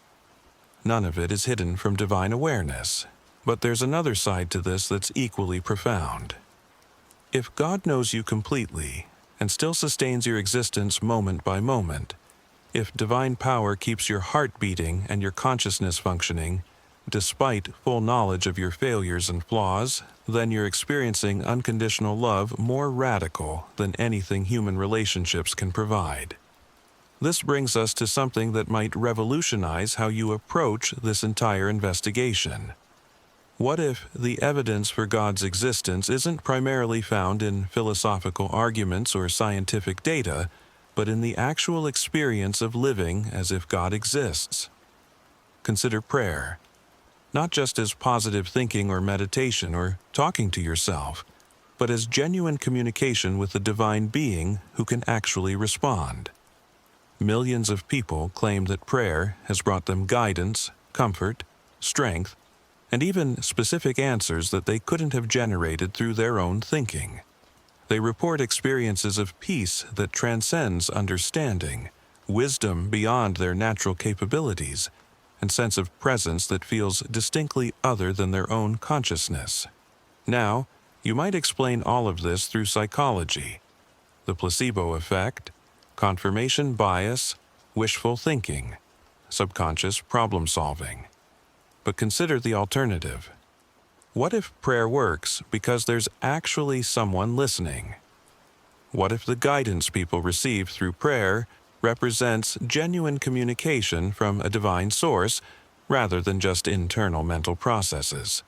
None of it is hidden from divine awareness. But there's another side to this that's equally profound. If God knows you completely and still sustains your existence moment by moment, if divine power keeps your heart beating and your consciousness functioning, despite full knowledge of your failures and flaws, then you're experiencing unconditional love more radical than anything human relationships can provide. This brings us to something that might revolutionize how you approach this entire investigation. What if the evidence for God's existence isn't primarily found in philosophical arguments or scientific data, but in the actual experience of living as if God exists? Consider prayer, not just as positive thinking or meditation or talking to yourself, but as genuine communication with the divine being who can actually respond. Millions of people claim that prayer has brought them guidance, comfort, strength, and even specific answers that they couldn't have generated through their own thinking. They report experiences of peace that transcends understanding, wisdom beyond their natural capabilities, and sense of presence that feels distinctly other than their own consciousness. Now, you might explain all of this through psychology, the placebo effect, confirmation bias, wishful thinking, subconscious problem solving. But consider the alternative. What if prayer works because there's actually someone listening? What if the guidance people receive through prayer represents genuine communication from a divine source rather than just internal mental processes.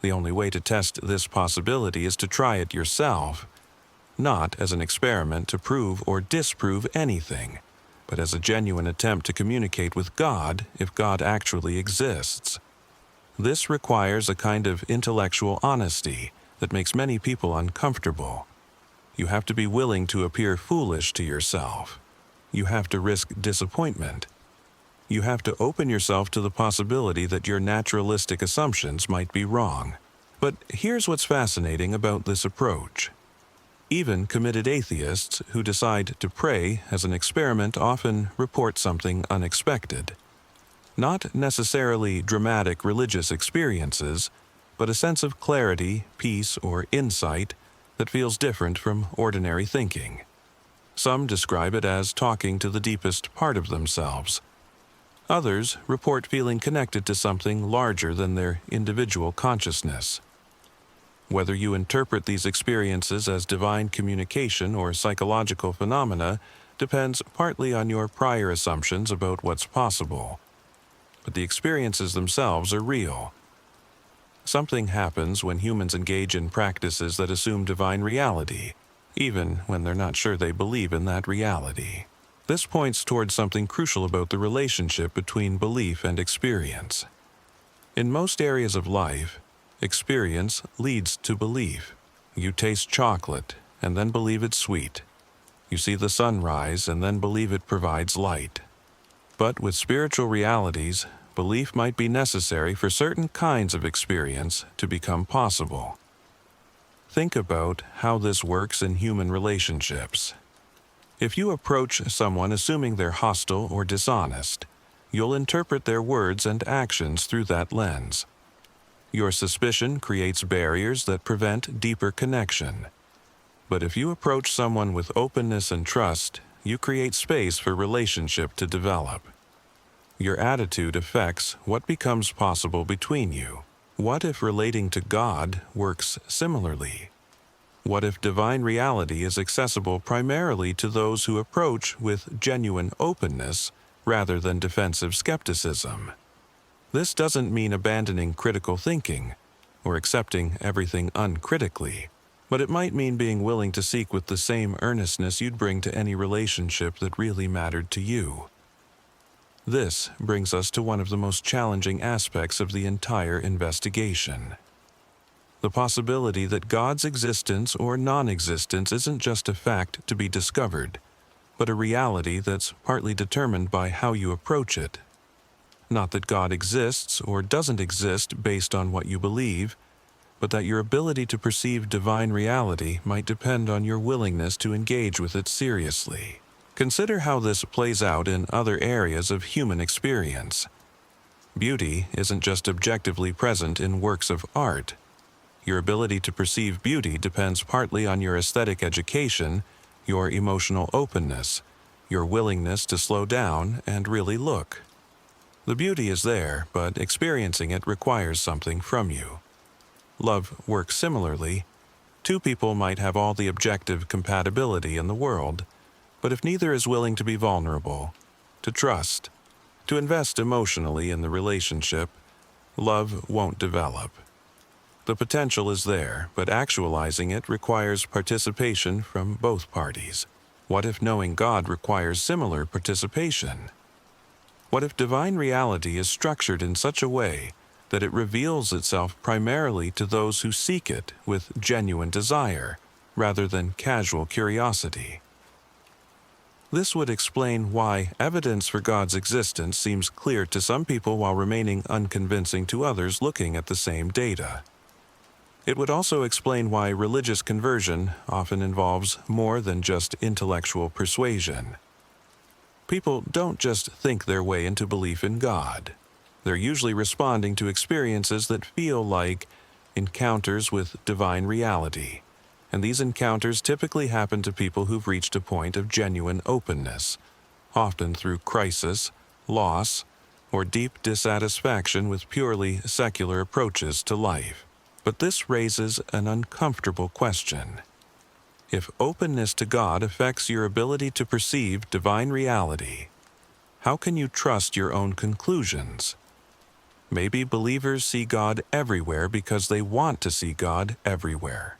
The only way to test this possibility is to try it yourself, not as an experiment to prove or disprove anything, but as a genuine attempt to communicate with God if God actually exists. This requires a kind of intellectual honesty that makes many people uncomfortable. You have to be willing to appear foolish to yourself. You have to risk disappointment. You have to open yourself to the possibility that your naturalistic assumptions might be wrong. But here's what's fascinating about this approach. Even committed atheists who decide to pray as an experiment often report something unexpected. Not necessarily dramatic religious experiences, but a sense of clarity, peace, or insight that feels different from ordinary thinking. Some describe it as talking to the deepest part of themselves. Others report feeling connected to something larger than their individual consciousness. Whether you interpret these experiences as divine communication or psychological phenomena depends partly on your prior assumptions about what's possible. But the experiences themselves are real. Something happens when humans engage in practices that assume divine reality, even when they're not sure they believe in that reality. This points towards something crucial about the relationship between belief and experience. In most areas of life, experience leads to belief. You taste chocolate and then believe it's sweet. You see the sun rise and then believe it provides light. But with spiritual realities, belief might be necessary for certain kinds of experience to become possible. Think about how this works in human relationships. If you approach someone assuming they're hostile or dishonest, you'll interpret their words and actions through that lens. Your suspicion creates barriers that prevent deeper connection. But if you approach someone with openness and trust, you create space for relationship to develop. Your attitude affects what becomes possible between you. What if relating to God works similarly? What if divine reality is accessible primarily to those who approach with genuine openness rather than defensive skepticism? This doesn't mean abandoning critical thinking or accepting everything uncritically, but it might mean being willing to seek with the same earnestness you'd bring to any relationship that really mattered to you. This brings us to one of the most challenging aspects of the entire investigation. The possibility that God's existence or non-existence isn't just a fact to be discovered, but a reality that's partly determined by how you approach it. Not that God exists or doesn't exist based on what you believe, but that your ability to perceive divine reality might depend on your willingness to engage with it seriously. Consider how this plays out in other areas of human experience. Beauty isn't just objectively present in works of art. Your ability to perceive beauty depends partly on your aesthetic education, your emotional openness, your willingness to slow down and really look. The beauty is there, but experiencing it requires something from you. Love works similarly. Two people might have all the objective compatibility in the world, but if neither is willing to be vulnerable, to trust, to invest emotionally in the relationship, love won't develop. The potential is there, but actualizing it requires participation from both parties. What if knowing God requires similar participation? What if divine reality is structured in such a way that it reveals itself primarily to those who seek it with genuine desire, rather than casual curiosity? This would explain why evidence for God's existence seems clear to some people while remaining unconvincing to others looking at the same data. It would also explain why religious conversion often involves more than just intellectual persuasion. People don't just think their way into belief in God. They're usually responding to experiences that feel like encounters with divine reality. And these encounters typically happen to people who've reached a point of genuine openness, often through crisis, loss, or deep dissatisfaction with purely secular approaches to life. But this raises an uncomfortable question. If openness to God affects your ability to perceive divine reality, how can you trust your own conclusions? Maybe believers see God everywhere because they want to see God everywhere.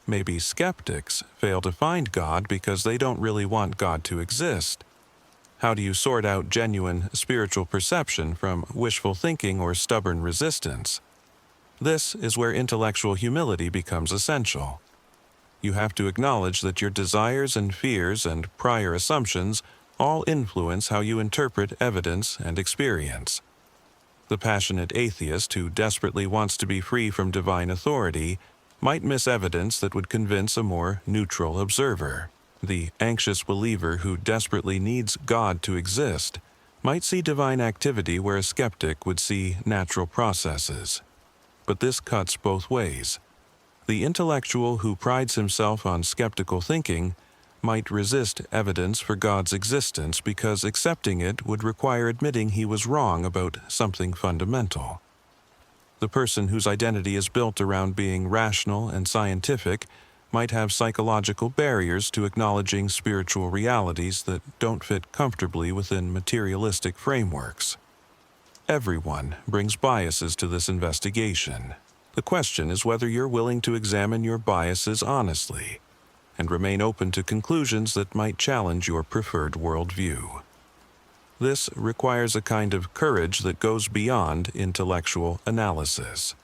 Maybe skeptics fail to find God because they don't really want God to exist. How do you sort out genuine spiritual perception from wishful thinking or stubborn resistance? This is where intellectual humility becomes essential. You have to acknowledge that your desires and fears and prior assumptions all influence how you interpret evidence and experience. The passionate atheist who desperately wants to be free from divine authority might miss evidence that would convince a more neutral observer. The anxious believer who desperately needs God to exist might see divine activity where a skeptic would see natural processes. But this cuts both ways. The intellectual who prides himself on skeptical thinking might resist evidence for God's existence because accepting it would require admitting he was wrong about something fundamental. The person whose identity is built around being rational and scientific might have psychological barriers to acknowledging spiritual realities that don't fit comfortably within materialistic frameworks. Everyone brings biases to this investigation. The question is whether you're willing to examine your biases honestly and remain open to conclusions that might challenge your preferred worldview. This requires a kind of courage that goes beyond intellectual analysis.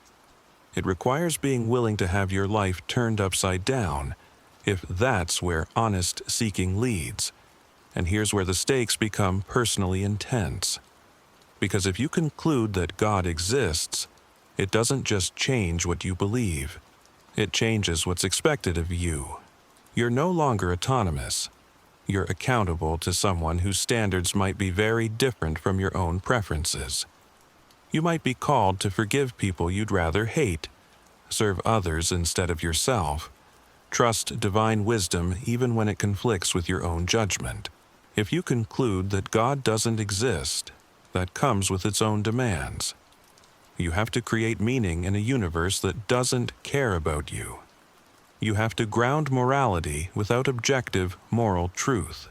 It requires being willing to have your life turned upside down, if that's where honest seeking leads. And here's where the stakes become personally intense. Because if you conclude that God exists, it doesn't just change what you believe. It changes what's expected of you. You're no longer autonomous. You're accountable to someone whose standards might be very different from your own preferences. You might be called to forgive people you'd rather hate, serve others instead of yourself, trust divine wisdom even when it conflicts with your own judgment. If you conclude that God doesn't exist, that comes with its own demands. You have to create meaning in a universe that doesn't care about you. You have to ground morality without objective moral truth.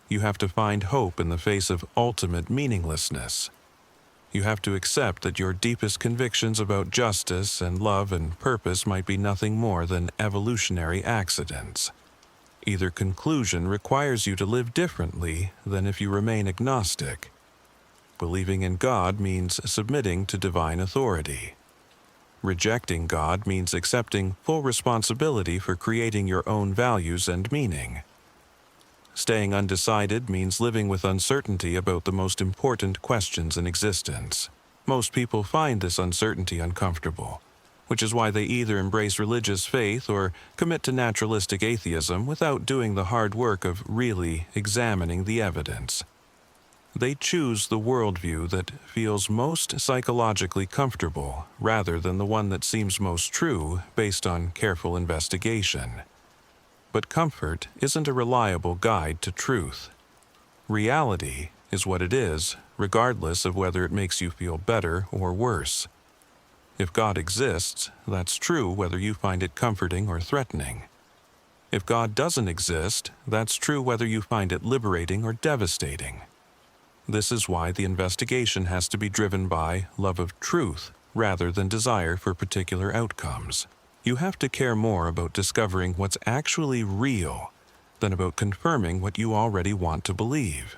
You have to find hope in the face of ultimate meaninglessness. You have to accept that your deepest convictions about justice and love and purpose might be nothing more than evolutionary accidents. Either conclusion requires you to live differently than if you remain agnostic. Believing in God means submitting to divine authority. Rejecting God means accepting full responsibility for creating your own values and meaning. Staying undecided means living with uncertainty about the most important questions in existence. Most people find this uncertainty uncomfortable, which is why they either embrace religious faith or commit to naturalistic atheism without doing the hard work of really examining the evidence. They choose the worldview that feels most psychologically comfortable rather than the one that seems most true based on careful investigation. But comfort isn't a reliable guide to truth. Reality is what it is, regardless of whether it makes you feel better or worse. If God exists, that's true whether you find it comforting or threatening. If God doesn't exist, that's true whether you find it liberating or devastating. This is why the investigation has to be driven by love of truth rather than desire for particular outcomes. You have to care more about discovering what's actually real than about confirming what you already want to believe.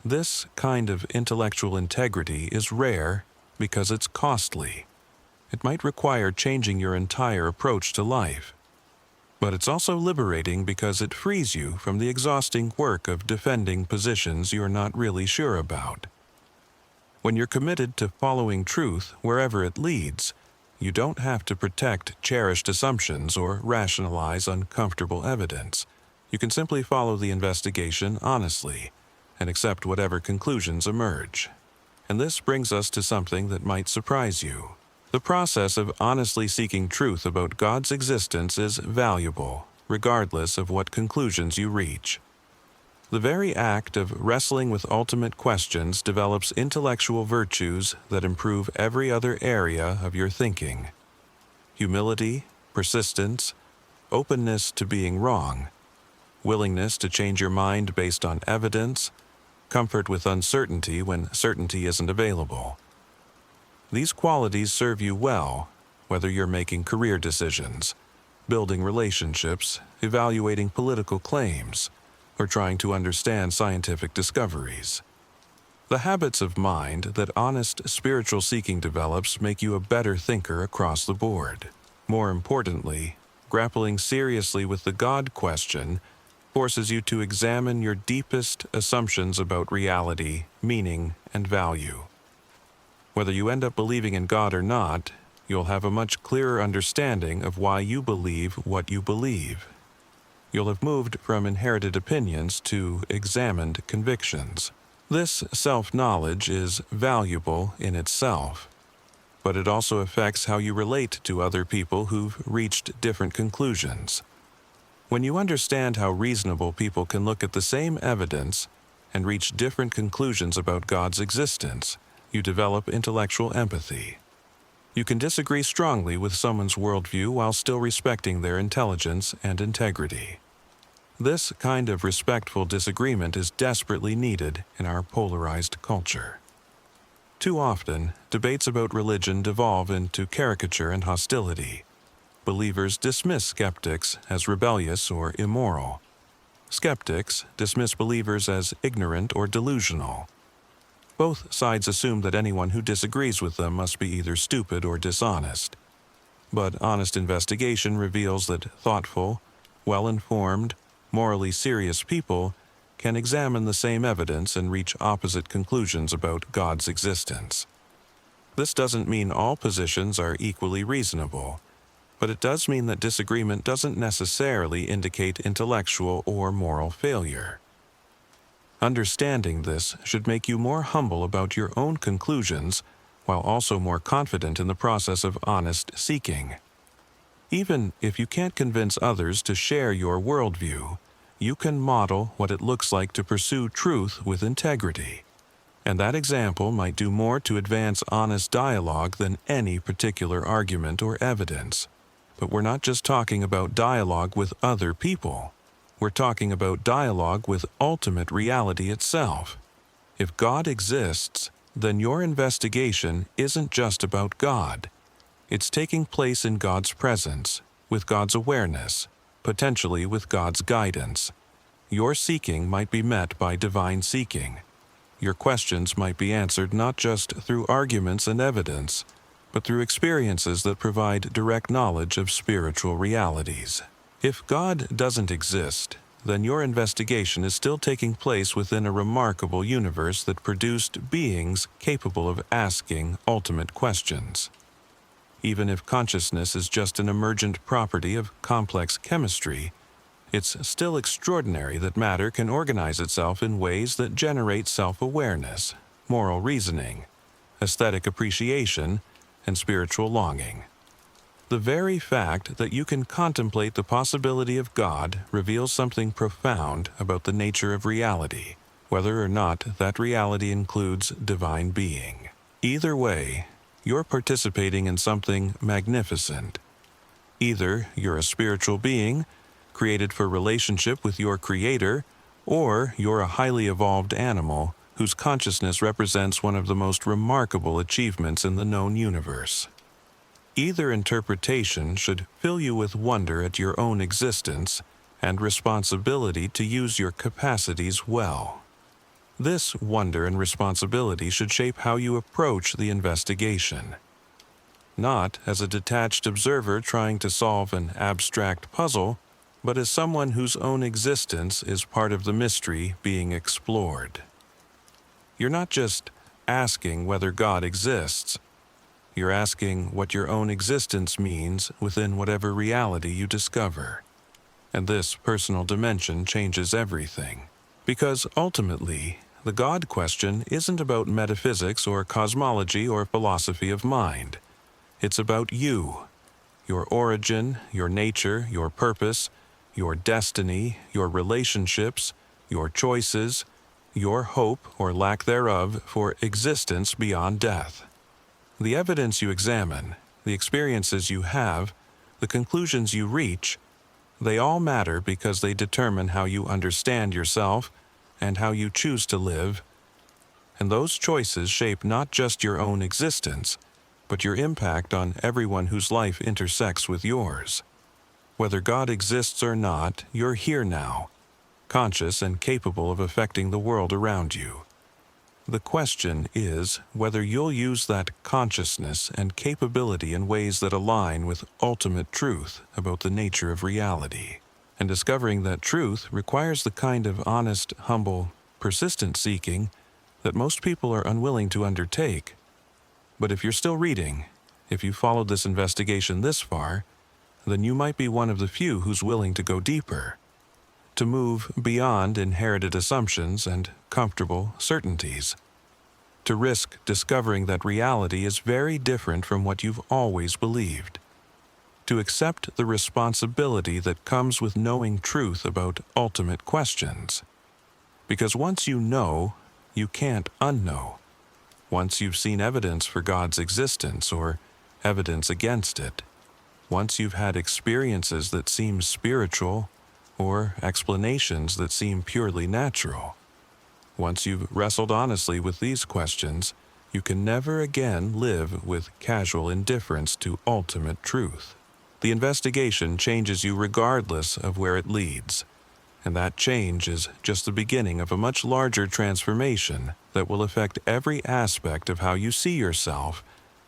This kind of intellectual integrity is rare because it's costly. It might require changing your entire approach to life. But it's also liberating because it frees you from the exhausting work of defending positions you're not really sure about. When you're committed to following truth wherever it leads, you don't have to protect cherished assumptions or rationalize uncomfortable evidence. You can simply follow the investigation honestly and accept whatever conclusions emerge. And this brings us to something that might surprise you. The process of honestly seeking truth about God's existence is valuable, regardless of what conclusions you reach. The very act of wrestling with ultimate questions develops intellectual virtues that improve every other area of your thinking. Humility, persistence, openness to being wrong, willingness to change your mind based on evidence, comfort with uncertainty when certainty isn't available. These qualities serve you well, whether you're making career decisions, building relationships, evaluating political claims, or trying to understand scientific discoveries. The habits of mind that honest spiritual seeking develops make you a better thinker across the board. More importantly, grappling seriously with the God question forces you to examine your deepest assumptions about reality, meaning, and value. Whether you end up believing in God or not, you'll have a much clearer understanding of why you believe what you believe. You'll have moved from inherited opinions to examined convictions. This self-knowledge is valuable in itself, but it also affects how you relate to other people who've reached different conclusions. When you understand how reasonable people can look at the same evidence and reach different conclusions about God's existence, you develop intellectual empathy. You can disagree strongly with someone's worldview while still respecting their intelligence and integrity. This kind of respectful disagreement is desperately needed in our polarized culture. Too often, debates about religion devolve into caricature and hostility. Believers dismiss skeptics as rebellious or immoral. Skeptics dismiss believers as ignorant or delusional. Both sides assume that anyone who disagrees with them must be either stupid or dishonest. But honest investigation reveals that thoughtful, well-informed, morally serious people can examine the same evidence and reach opposite conclusions about God's existence. This doesn't mean all positions are equally reasonable, but it does mean that disagreement doesn't necessarily indicate intellectual or moral failure. Understanding this should make you more humble about your own conclusions, while also more confident in the process of honest seeking. Even if you can't convince others to share your worldview, you can model what it looks like to pursue truth with integrity. And that example might do more to advance honest dialogue than any particular argument or evidence. But we're not just talking about dialogue with other people. We're talking about dialogue with ultimate reality itself. If God exists, then your investigation isn't just about God. It's taking place in God's presence, with God's awareness, potentially with God's guidance. Your seeking might be met by divine seeking. Your questions might be answered not just through arguments and evidence, but through experiences that provide direct knowledge of spiritual realities. If God doesn't exist, then your investigation is still taking place within a remarkable universe that produced beings capable of asking ultimate questions. Even if consciousness is just an emergent property of complex chemistry, it's still extraordinary that matter can organize itself in ways that generate self-awareness, moral reasoning, aesthetic appreciation, and spiritual longing. The very fact that you can contemplate the possibility of God reveals something profound about the nature of reality, whether or not that reality includes divine being. Either way, you're participating in something magnificent. Either you're a spiritual being, created for relationship with your Creator, or you're a highly evolved animal whose consciousness represents one of the most remarkable achievements in the known universe. Either interpretation should fill you with wonder at your own existence and responsibility to use your capacities well. This wonder and responsibility should shape how you approach the investigation. Not as a detached observer trying to solve an abstract puzzle, but as someone whose own existence is part of the mystery being explored. You're not just asking whether God exists. You're asking what your own existence means within whatever reality you discover. And this personal dimension changes everything. Because ultimately, the God question isn't about metaphysics or cosmology or philosophy of mind. It's about you, your origin, your nature, your purpose, your destiny, your relationships, your choices, your hope or lack thereof for existence beyond death. The evidence you examine, the experiences you have, the conclusions you reach, They all matter because they determine how you understand yourself and how you choose to live, and those choices shape not just your own existence, but your impact on everyone whose life intersects with yours. Whether God exists or not, you're here now, conscious and capable of affecting the world around you. The question is whether you'll use that consciousness and capability in ways that align with ultimate truth about the nature of reality. And discovering that truth requires the kind of honest, humble, persistent seeking that most people are unwilling to undertake. But if you're still reading, if you followed this investigation this far, then you might be one of the few who's willing to go deeper, to move beyond inherited assumptions and comfortable certainties, to risk discovering that reality is very different from what you've always believed, to accept the responsibility that comes with knowing truth about ultimate questions. Because once you know, you can't unknow. Once you've seen evidence for God's existence or evidence against it, once you've had experiences that seem spiritual or explanations that seem purely natural, once you've wrestled honestly with these questions, you can never again live with casual indifference to ultimate truth. The investigation changes you regardless of where it leads, and that change is just the beginning of a much larger transformation that will affect every aspect of how you see yourself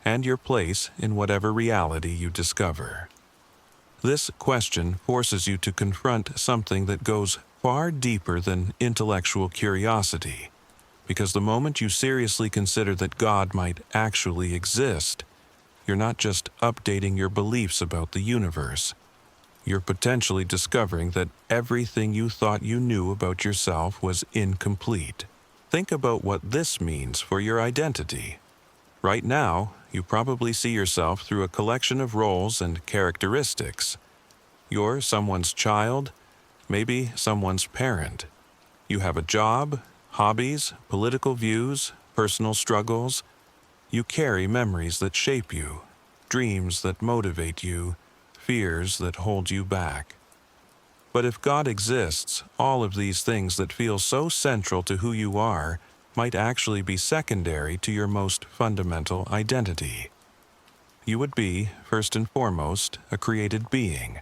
and your place in whatever reality you discover. This question forces you to confront something that goes far deeper than intellectual curiosity, because the moment you seriously consider that God might actually exist, you're not just updating your beliefs about the universe. You're potentially discovering that everything you thought you knew about yourself was incomplete. Think about what this means for your identity. Right now, you probably see yourself through a collection of roles and characteristics. You're someone's child, maybe someone's parent. You have a job, hobbies, political views, personal struggles. You carry memories that shape you, dreams that motivate you, fears that hold you back. But if God exists, all of these things that feel so central to who you are might actually be secondary to your most fundamental identity. You would be, first and foremost, a created being.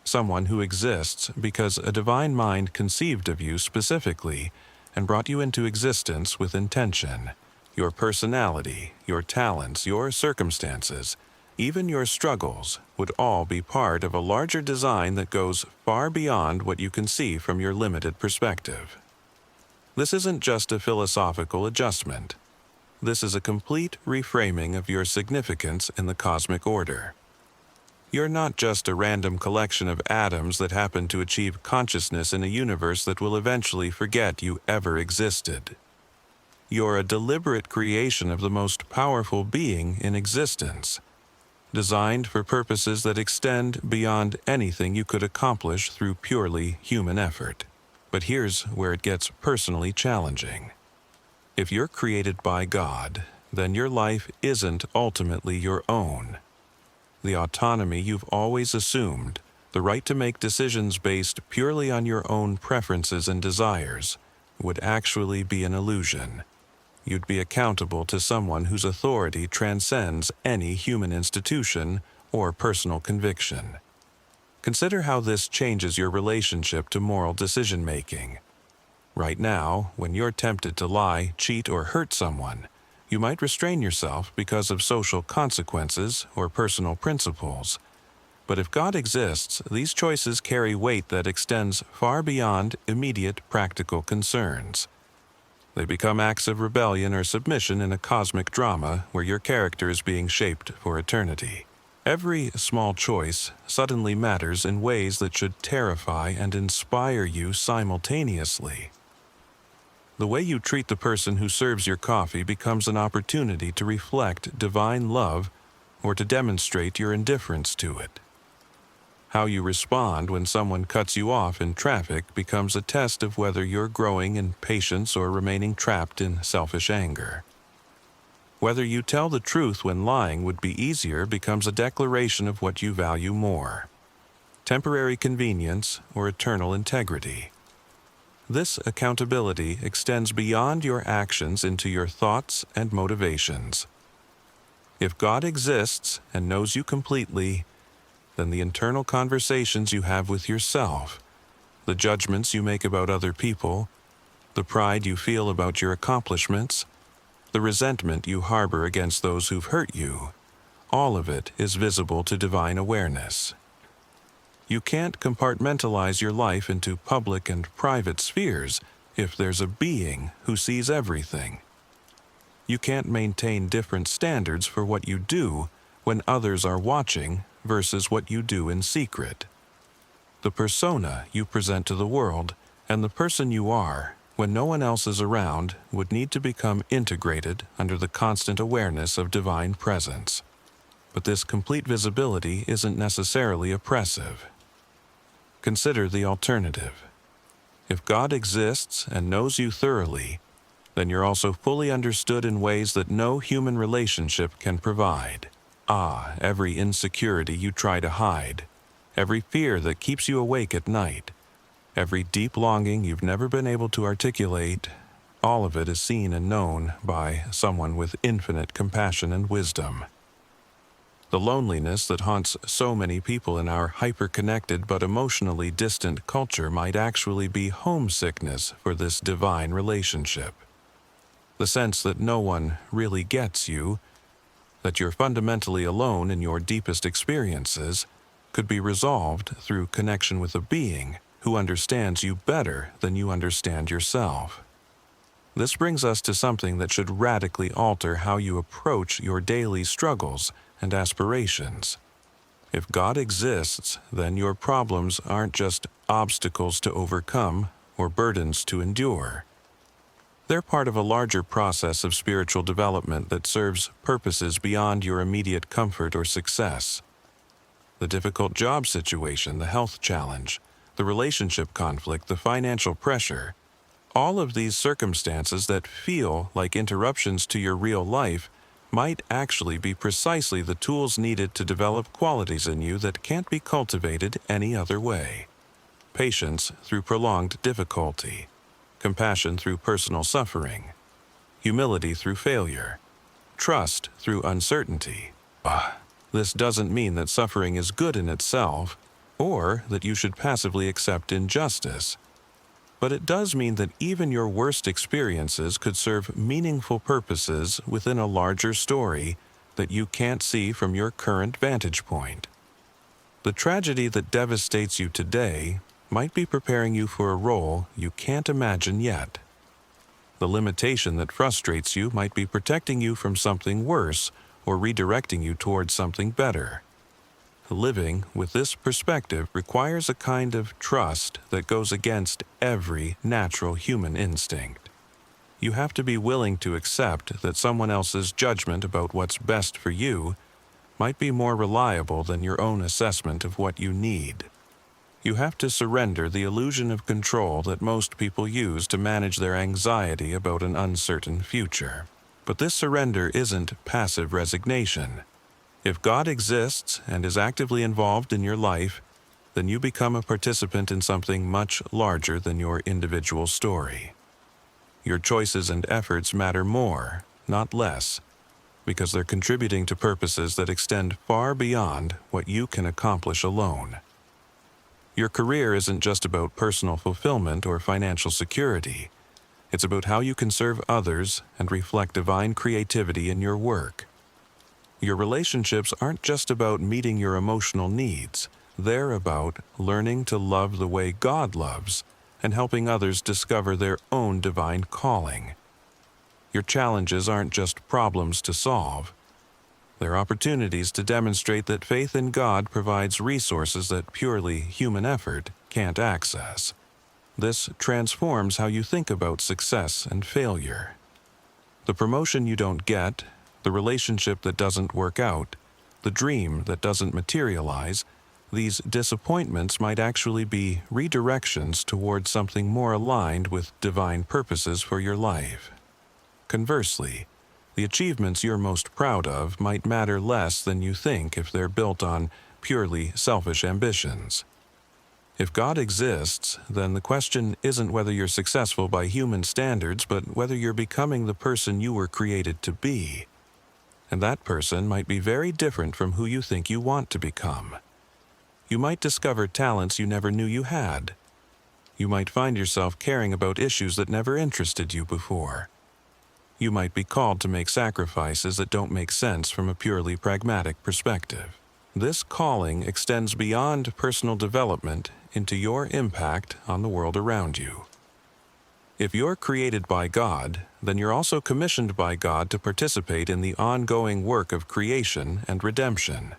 Someone who exists because a divine mind conceived of you specifically and brought you into existence with intention. Your personality, your talents, your circumstances, even your struggles would all be part of a larger design that goes far beyond what you can see from your limited perspective. This isn't just a philosophical adjustment. This is a complete reframing of your significance in the cosmic order. You're not just a random collection of atoms that happen to achieve consciousness in a universe that will eventually forget you ever existed. You're a deliberate creation of the most powerful being in existence, designed for purposes that extend beyond anything you could accomplish through purely human effort. But here's where it gets personally challenging. If you're created by God, then your life isn't ultimately your own. The autonomy you've always assumed, the right to make decisions based purely on your own preferences and desires, would actually be an illusion. You'd be accountable to someone whose authority transcends any human institution or personal conviction. Consider how this changes your relationship to moral decision-making. Right now, when you're tempted to lie, cheat, or hurt someone, you might restrain yourself because of social consequences or personal principles. But if God exists, these choices carry weight that extends far beyond immediate practical concerns. They become acts of rebellion or submission in a cosmic drama where your character is being shaped for eternity. Every small choice suddenly matters in ways that should terrify and inspire you simultaneously. The way you treat the person who serves your coffee becomes an opportunity to reflect divine love or to demonstrate your indifference to it. How you respond when someone cuts you off in traffic becomes a test of whether you're growing in patience or remaining trapped in selfish anger. Whether you tell the truth when lying would be easier becomes a declaration of what you value more. temporary convenience, or eternal integrity. This accountability extends beyond your actions into your thoughts and motivations. If God exists and knows you completely, then the internal conversations you have with yourself, the judgments you make about other people, the pride you feel about your accomplishments, the resentment you harbor against those who've hurt you, all of it is visible to divine awareness. You can't compartmentalize your life into public and private spheres if there's a being who sees everything. You can't maintain different standards for what you do when others are watching versus what you do in secret. The persona you present to the world and the person you are when no one else is around would need to become integrated under the constant awareness of divine presence. But this complete visibility isn't necessarily oppressive. Consider the alternative. If God exists and knows you thoroughly, then you're also fully understood in ways that no human relationship can provide. Every insecurity you try to hide, every fear that keeps you awake at night, every deep longing you've never been able to articulate, all of it is seen and known by someone with infinite compassion and wisdom. The loneliness that haunts so many people in our hyper-connected but emotionally distant culture might actually be homesickness for this divine relationship. The sense that no one really gets you, that you're fundamentally alone in your deepest experiences, could be resolved through connection with a being who understands you better than you understand yourself. This brings us to something that should radically alter how you approach your daily struggles and aspirations. If God exists, then your problems aren't just obstacles to overcome or burdens to endure. They're part of a larger process of spiritual development that serves purposes beyond your immediate comfort or success. The difficult job situation, the health challenge, the relationship conflict, the financial pressure, all of these circumstances that feel like interruptions to your real life might actually be precisely the tools needed to develop qualities in you that can't be cultivated any other way. Patience through prolonged difficulty, compassion through personal suffering, humility through failure, trust through uncertainty. This doesn't mean that suffering is good in itself, or that you should passively accept injustice. But it does mean that even your worst experiences could serve meaningful purposes within a larger story that you can't see from your current vantage point. The tragedy that devastates you today might be preparing you for a role you can't imagine yet. The limitation that frustrates you might be protecting you from something worse or redirecting you towards something better. Living with this perspective requires a kind of trust that goes against every natural human instinct. You have to be willing to accept that someone else's judgment about what's best for you might be more reliable than your own assessment of what you need. You have to surrender the illusion of control that most people use to manage their anxiety about an uncertain future. But this surrender isn't passive resignation. If God exists and is actively involved in your life, then you become a participant in something much larger than your individual story. Your choices and efforts matter more, not less, because they're contributing to purposes that extend far beyond what you can accomplish alone. Your career isn't just about personal fulfillment or financial security. It's about how you can serve others and reflect divine creativity in your work. Your relationships aren't just about meeting your emotional needs. They're about learning to love the way God loves and helping others discover their own divine calling. Your challenges aren't just problems to solve. They're opportunities to demonstrate that faith in God provides resources that purely human effort can't access. This transforms how you think about success and failure. The promotion you don't get, the relationship that doesn't work out, the dream that doesn't materialize, these disappointments might actually be redirections towards something more aligned with divine purposes for your life. Conversely, the achievements you're most proud of might matter less than you think if they're built on purely selfish ambitions. If God exists, then the question isn't whether you're successful by human standards, but whether you're becoming the person you were created to be. And that person might be very different from who you think you want to become. You might discover talents you never knew you had. You might find yourself caring about issues that never interested you before. You might be called to make sacrifices that don't make sense from a purely pragmatic perspective. This calling extends beyond personal development into your impact on the world around you. If you're created by God, then you're also commissioned by God to participate in the ongoing work of creation and redemption.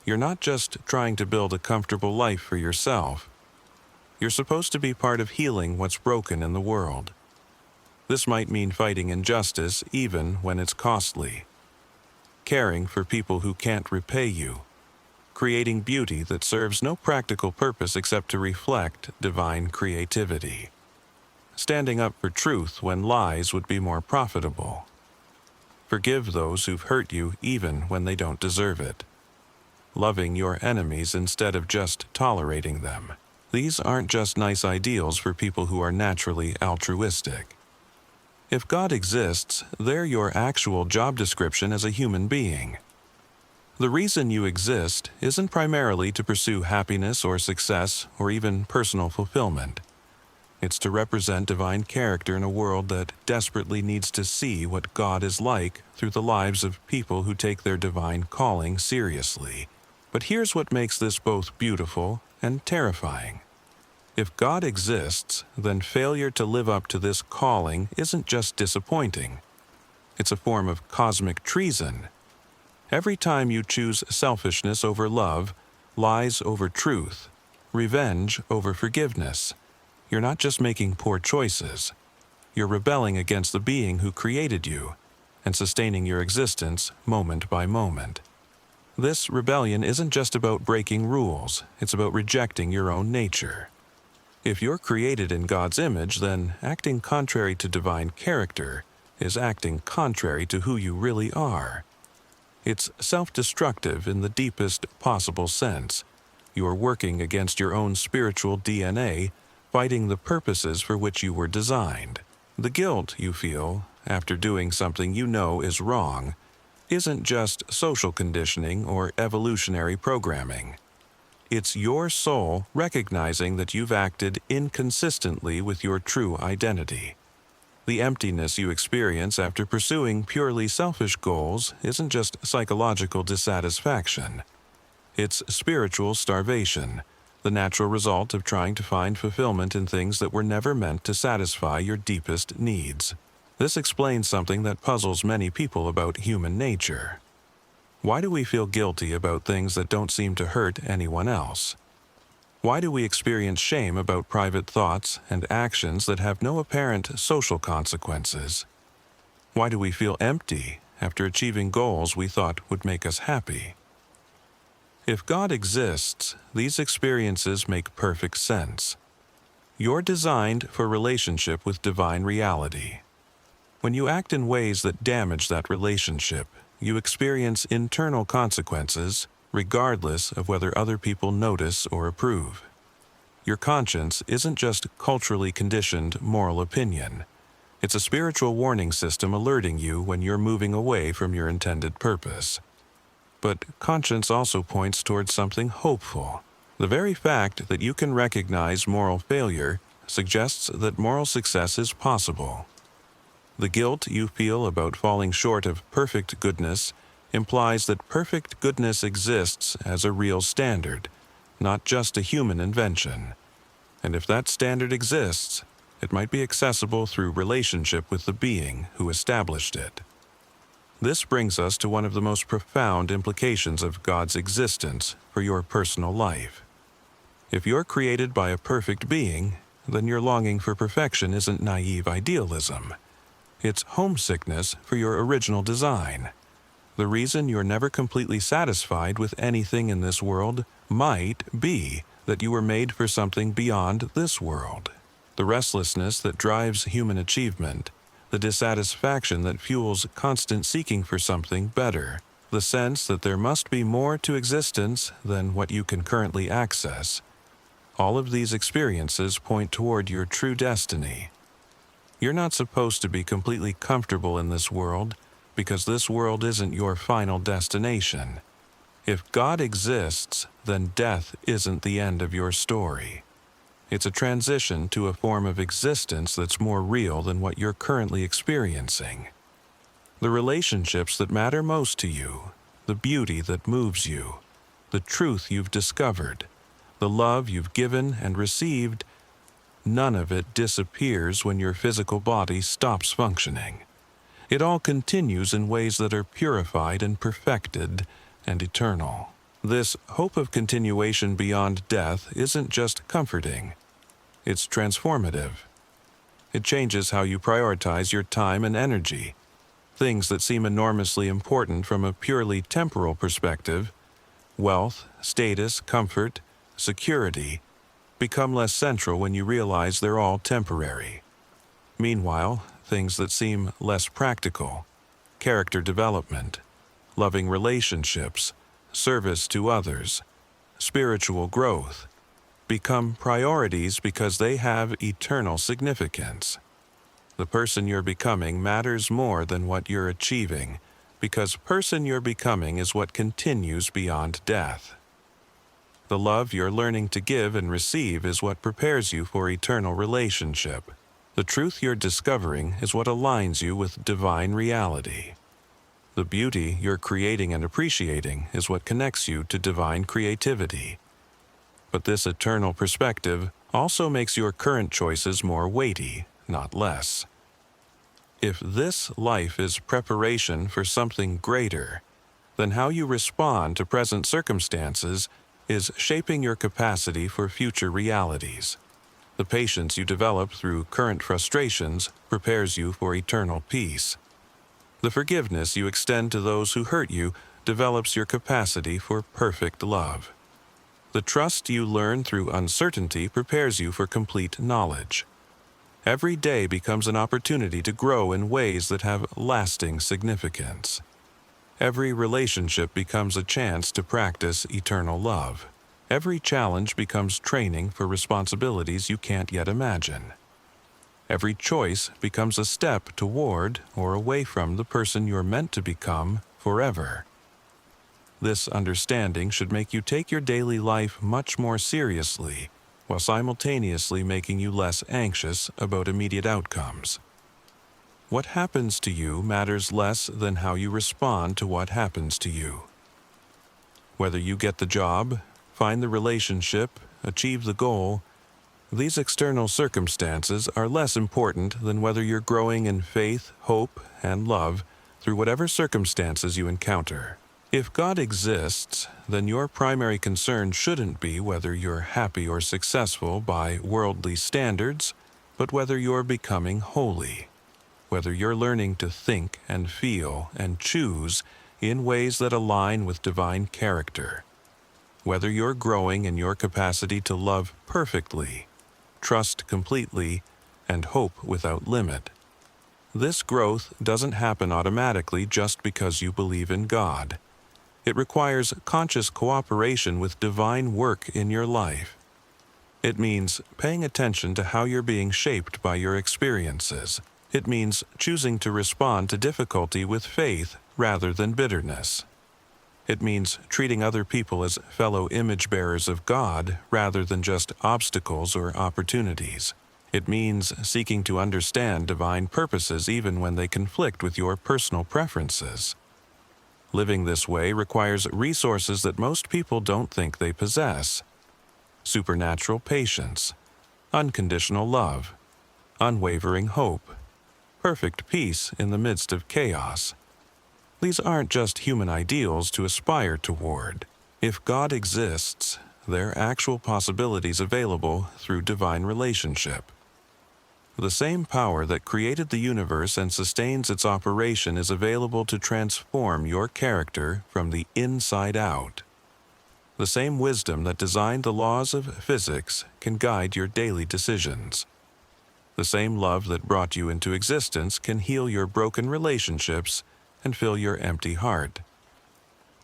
You're not just trying to build a comfortable life for yourself. You're supposed to be part of healing what's broken in the world. This might mean fighting injustice even when it's costly, caring for people who can't repay you, creating beauty that serves no practical purpose except to reflect divine creativity, standing up for truth when lies would be more profitable. Forgive those who've hurt you even when they don't deserve it, loving your enemies instead of just tolerating them. These aren't just nice ideals for people who are naturally altruistic. If God exists, they're your actual job description as a human being. The reason you exist isn't primarily to pursue happiness or success or even personal fulfillment. It's to represent divine character in a world that desperately needs to see what God is like through the lives of people who take their divine calling seriously. But here's what makes this both beautiful and terrifying. If God exists, then failure to live up to this calling isn't just disappointing. It's a form of cosmic treason. Every time you choose selfishness over love, lies over truth, revenge over forgiveness, you're not just making poor choices. You're rebelling against the being who created you and sustaining your existence moment by moment. This rebellion isn't just about breaking rules, it's about rejecting your own nature. If you're created in God's image, then acting contrary to divine character is acting contrary to who you really are. It's self-destructive in the deepest possible sense. You're working against your own spiritual DNA, fighting the purposes for which you were designed. The guilt you feel after doing something you know is wrong isn't just social conditioning or evolutionary programming. It's your soul recognizing that you've acted inconsistently with your true identity. The emptiness you experience after pursuing purely selfish goals isn't just psychological dissatisfaction. It's spiritual starvation, the natural result of trying to find fulfillment in things that were never meant to satisfy your deepest needs. This explains something that puzzles many people about human nature. Why do we feel guilty about things that don't seem to hurt anyone else? Why do we experience shame about private thoughts and actions that have no apparent social consequences? Why do we feel empty after achieving goals we thought would make us happy? If God exists, these experiences make perfect sense. You're designed for relationship with divine reality. When you act in ways that damage that relationship, you experience internal consequences, regardless of whether other people notice or approve. Your conscience isn't just culturally conditioned moral opinion. It's a spiritual warning system alerting you when you're moving away from your intended purpose. But conscience also points towards something hopeful. The very fact that you can recognize moral failure suggests that moral success is possible. The guilt you feel about falling short of perfect goodness implies that perfect goodness exists as a real standard, not just a human invention. And if that standard exists, it might be accessible through relationship with the being who established it. This brings us to one of the most profound implications of God's existence for your personal life. If you're created by a perfect being, then your longing for perfection isn't naive idealism. It's homesickness for your original design. The reason you're never completely satisfied with anything in this world might be that you were made for something beyond this world. The restlessness that drives human achievement, the dissatisfaction that fuels constant seeking for something better, the sense that there must be more to existence than what you can currently access. All of these experiences point toward your true destiny. You're not supposed to be completely comfortable in this world, because this world isn't your final destination. If God exists, then death isn't the end of your story. It's a transition to a form of existence that's more real than what you're currently experiencing. The relationships that matter most to you, the beauty that moves you, the truth you've discovered, the love you've given and received, none of it disappears when your physical body stops functioning. It all continues in ways that are purified and perfected and eternal. This hope of continuation beyond death isn't just comforting, it's transformative. It changes how you prioritize your time and energy. Things that seem enormously important from a purely temporal perspective, wealth, status, comfort, security, become less central when you realize they're all temporary. Meanwhile, things that seem less practical, character development, loving relationships, service to others, spiritual growth, become priorities because they have eternal significance. The person you're becoming matters more than what you're achieving, because person you're becoming is what continues beyond death. The love you're learning to give and receive is what prepares you for eternal relationship. The truth you're discovering is what aligns you with divine reality. The beauty you're creating and appreciating is what connects you to divine creativity. But this eternal perspective also makes your current choices more weighty, not less. If this life is preparation for something greater, then how you respond to present circumstances is shaping your capacity for future realities. The patience you develop through current frustrations prepares you for eternal peace. The forgiveness you extend to those who hurt you develops your capacity for perfect love. The trust you learn through uncertainty prepares you for complete knowledge. Every day becomes an opportunity to grow in ways that have lasting significance. Every relationship becomes a chance to practice eternal love. Every challenge becomes training for responsibilities you can't yet imagine. Every choice becomes a step toward or away from the person you're meant to become forever. This understanding should make you take your daily life much more seriously, while simultaneously making you less anxious about immediate outcomes. What happens to you matters less than how you respond to what happens to you. Whether you get the job, find the relationship, achieve the goal, these external circumstances are less important than whether you're growing in faith, hope, and love through whatever circumstances you encounter. If God exists, then your primary concern shouldn't be whether you're happy or successful by worldly standards, but whether you're becoming holy, whether you're learning to think and feel and choose in ways that align with divine character, whether you're growing in your capacity to love perfectly, trust completely, and hope without limit. This growth doesn't happen automatically just because you believe in God. It requires conscious cooperation with divine work in your life. It means paying attention to how you're being shaped by your experiences. It means choosing to respond to difficulty with faith rather than bitterness. It means treating other people as fellow image bearers of God rather than just obstacles or opportunities. It means seeking to understand divine purposes even when they conflict with your personal preferences. Living this way requires resources that most people don't think they possess: supernatural patience, unconditional love, unwavering hope, perfect peace in the midst of chaos. These aren't just human ideals to aspire toward. If God exists, there are actual possibilities available through divine relationship. The same power that created the universe and sustains its operation is available to transform your character from the inside out. The same wisdom that designed the laws of physics can guide your daily decisions. The same love that brought you into existence can heal your broken relationships and fill your empty heart.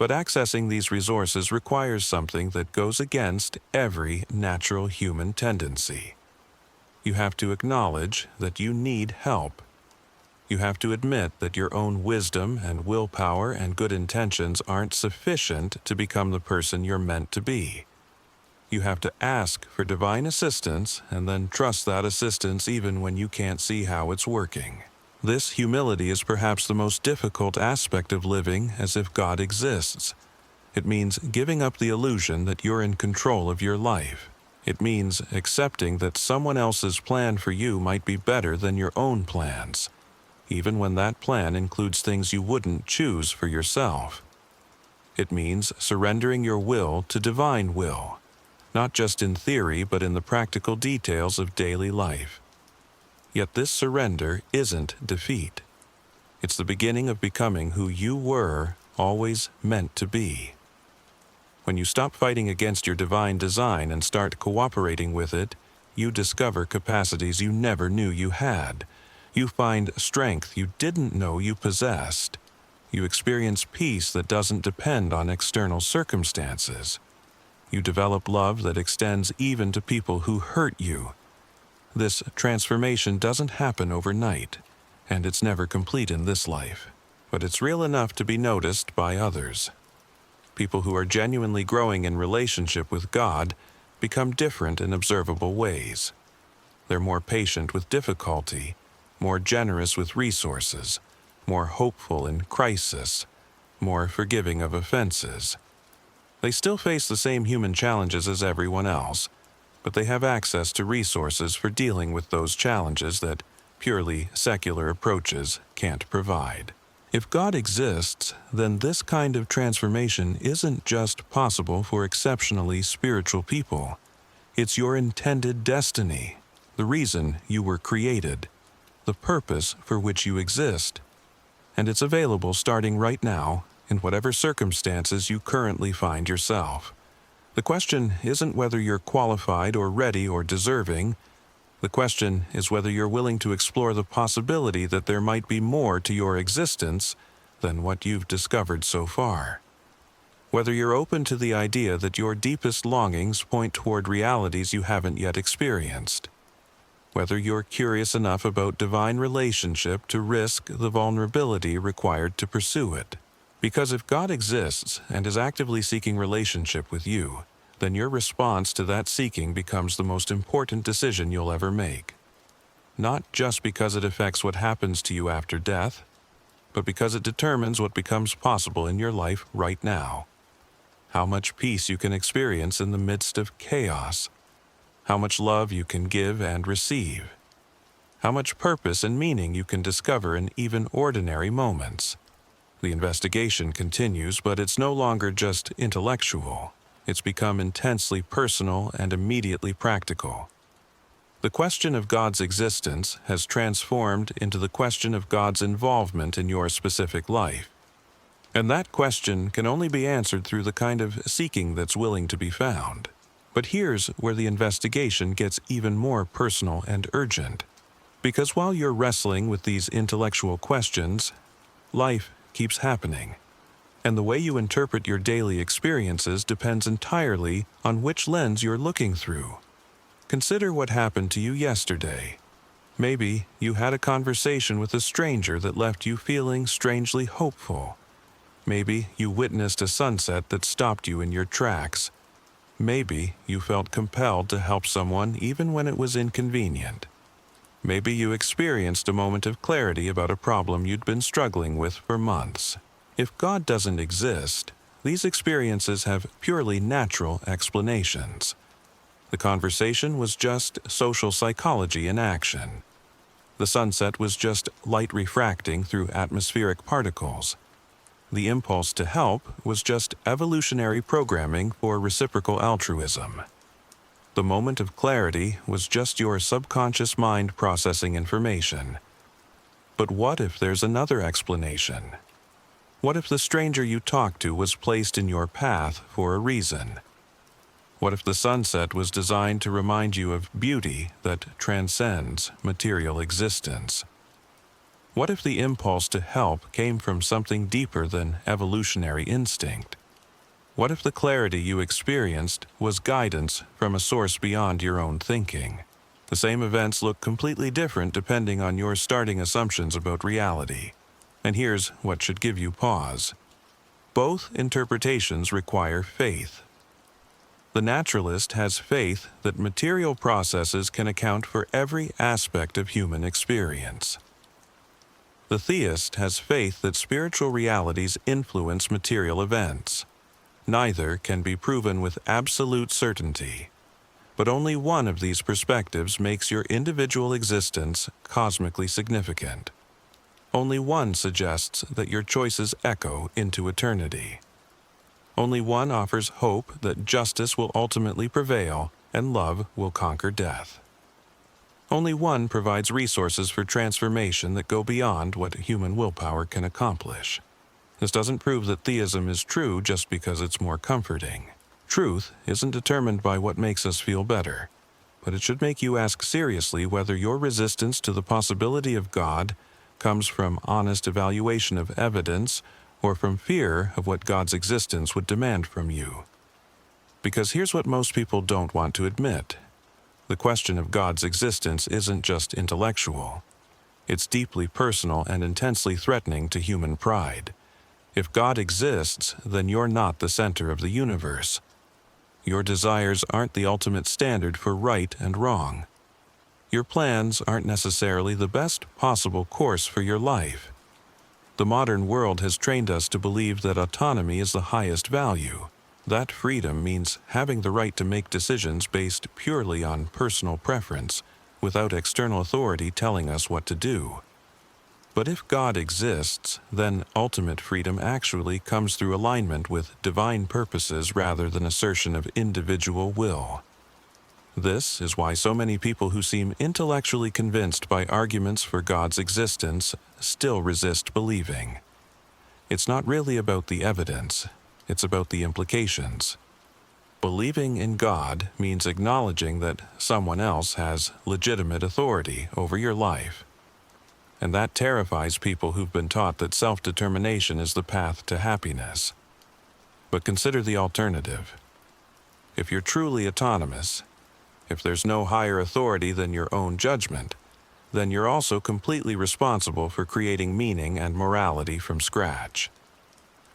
But accessing these resources requires something that goes against every natural human tendency. You have to acknowledge that you need help. You have to admit that your own wisdom and willpower and good intentions aren't sufficient to become the person you're meant to be. You have to ask for divine assistance and then trust that assistance even when you can't see how it's working. This humility is perhaps the most difficult aspect of living as if God exists. It means giving up the illusion that you're in control of your life. It means accepting that someone else's plan for you might be better than your own plans, even when that plan includes things you wouldn't choose for yourself. It means surrendering your will to divine will, not just in theory but in the practical details of daily life. Yet this surrender isn't defeat. It's the beginning of becoming who you were always meant to be. When you stop fighting against your divine design and start cooperating with it, you discover capacities you never knew you had. You find strength you didn't know you possessed. You experience peace that doesn't depend on external circumstances. You develop love that extends even to people who hurt you. This transformation doesn't happen overnight, and it's never complete in this life, but it's real enough to be noticed by others. People who are genuinely growing in relationship with God become different in observable ways. They're more patient with difficulty, more generous with resources, more hopeful in crisis, more forgiving of offenses. They still face the same human challenges as everyone else, but they have access to resources for dealing with those challenges that purely secular approaches can't provide. If God exists, then this kind of transformation isn't just possible for exceptionally spiritual people. It's your intended destiny, the reason you were created, the purpose for which you exist. And it's available starting right now in whatever circumstances you currently find yourself. The question isn't whether you're qualified or ready or deserving. The question is whether you're willing to explore the possibility that there might be more to your existence than what you've discovered so far. Whether you're open to the idea that your deepest longings point toward realities you haven't yet experienced. Whether you're curious enough about divine relationship to risk the vulnerability required to pursue it. Because if God exists and is actively seeking relationship with you, then your response to that seeking becomes the most important decision you'll ever make. Not just because it affects what happens to you after death, but because it determines what becomes possible in your life right now. How much peace you can experience in the midst of chaos. How much love you can give and receive. How much purpose and meaning you can discover in even ordinary moments. The investigation continues, but it's no longer just intellectual. It's become intensely personal and immediately practical. The question of God's existence has transformed into the question of God's involvement in your specific life. And that question can only be answered through the kind of seeking that's willing to be found. But here's where the investigation gets even more personal and urgent. Because while you're wrestling with these intellectual questions, life keeps happening. And the way you interpret your daily experiences depends entirely on which lens you're looking through. Consider what happened to you yesterday. Maybe you had a conversation with a stranger that left you feeling strangely hopeful. Maybe you witnessed a sunset that stopped you in your tracks. Maybe you felt compelled to help someone even when it was inconvenient. Maybe you experienced a moment of clarity about a problem you'd been struggling with for months. If God doesn't exist, these experiences have purely natural explanations. The conversation was just social psychology in action. The sunset was just light refracting through atmospheric particles. The impulse to help was just evolutionary programming for reciprocal altruism. The moment of clarity was just your subconscious mind processing information. But what if there's another explanation? What if the stranger you talked to was placed in your path for a reason? What if the sunset was designed to remind you of beauty that transcends material existence? What if the impulse to help came from something deeper than evolutionary instinct? What if the clarity you experienced was guidance from a source beyond your own thinking? The same events look completely different depending on your starting assumptions about reality. And here's what should give you pause. Both interpretations require faith. The naturalist has faith that material processes can account for every aspect of human experience. The theist has faith that spiritual realities influence material events. Neither can be proven with absolute certainty, but only one of these perspectives makes your individual existence cosmically significant. Only one suggests that your choices echo into eternity. Only one offers hope that justice will ultimately prevail and love will conquer death. Only one provides resources for transformation that go beyond what human willpower can accomplish. This doesn't prove that theism is true just because it's more comforting. Truth isn't determined by what makes us feel better, but it should make you ask seriously whether your resistance to the possibility of God comes from honest evaluation of evidence or from fear of what God's existence would demand from you. Because here's what most people don't want to admit. The question of God's existence isn't just intellectual. It's deeply personal and intensely threatening to human pride. If God exists, then you're not the center of the universe. Your desires aren't the ultimate standard for right and wrong. Your plans aren't necessarily the best possible course for your life. The modern world has trained us to believe that autonomy is the highest value. That freedom means having the right to make decisions based purely on personal preference, without external authority telling us what to do. But if God exists, then ultimate freedom actually comes through alignment with divine purposes rather than assertion of individual will. This is why so many people who seem intellectually convinced by arguments for God's existence still resist believing. It's not really about the evidence, it's about the implications. Believing in God means acknowledging that someone else has legitimate authority over your life. And that terrifies people who've been taught that self-determination is the path to happiness. But consider the alternative. If you're truly autonomous, if there's no higher authority than your own judgment, then you're also completely responsible for creating meaning and morality from scratch.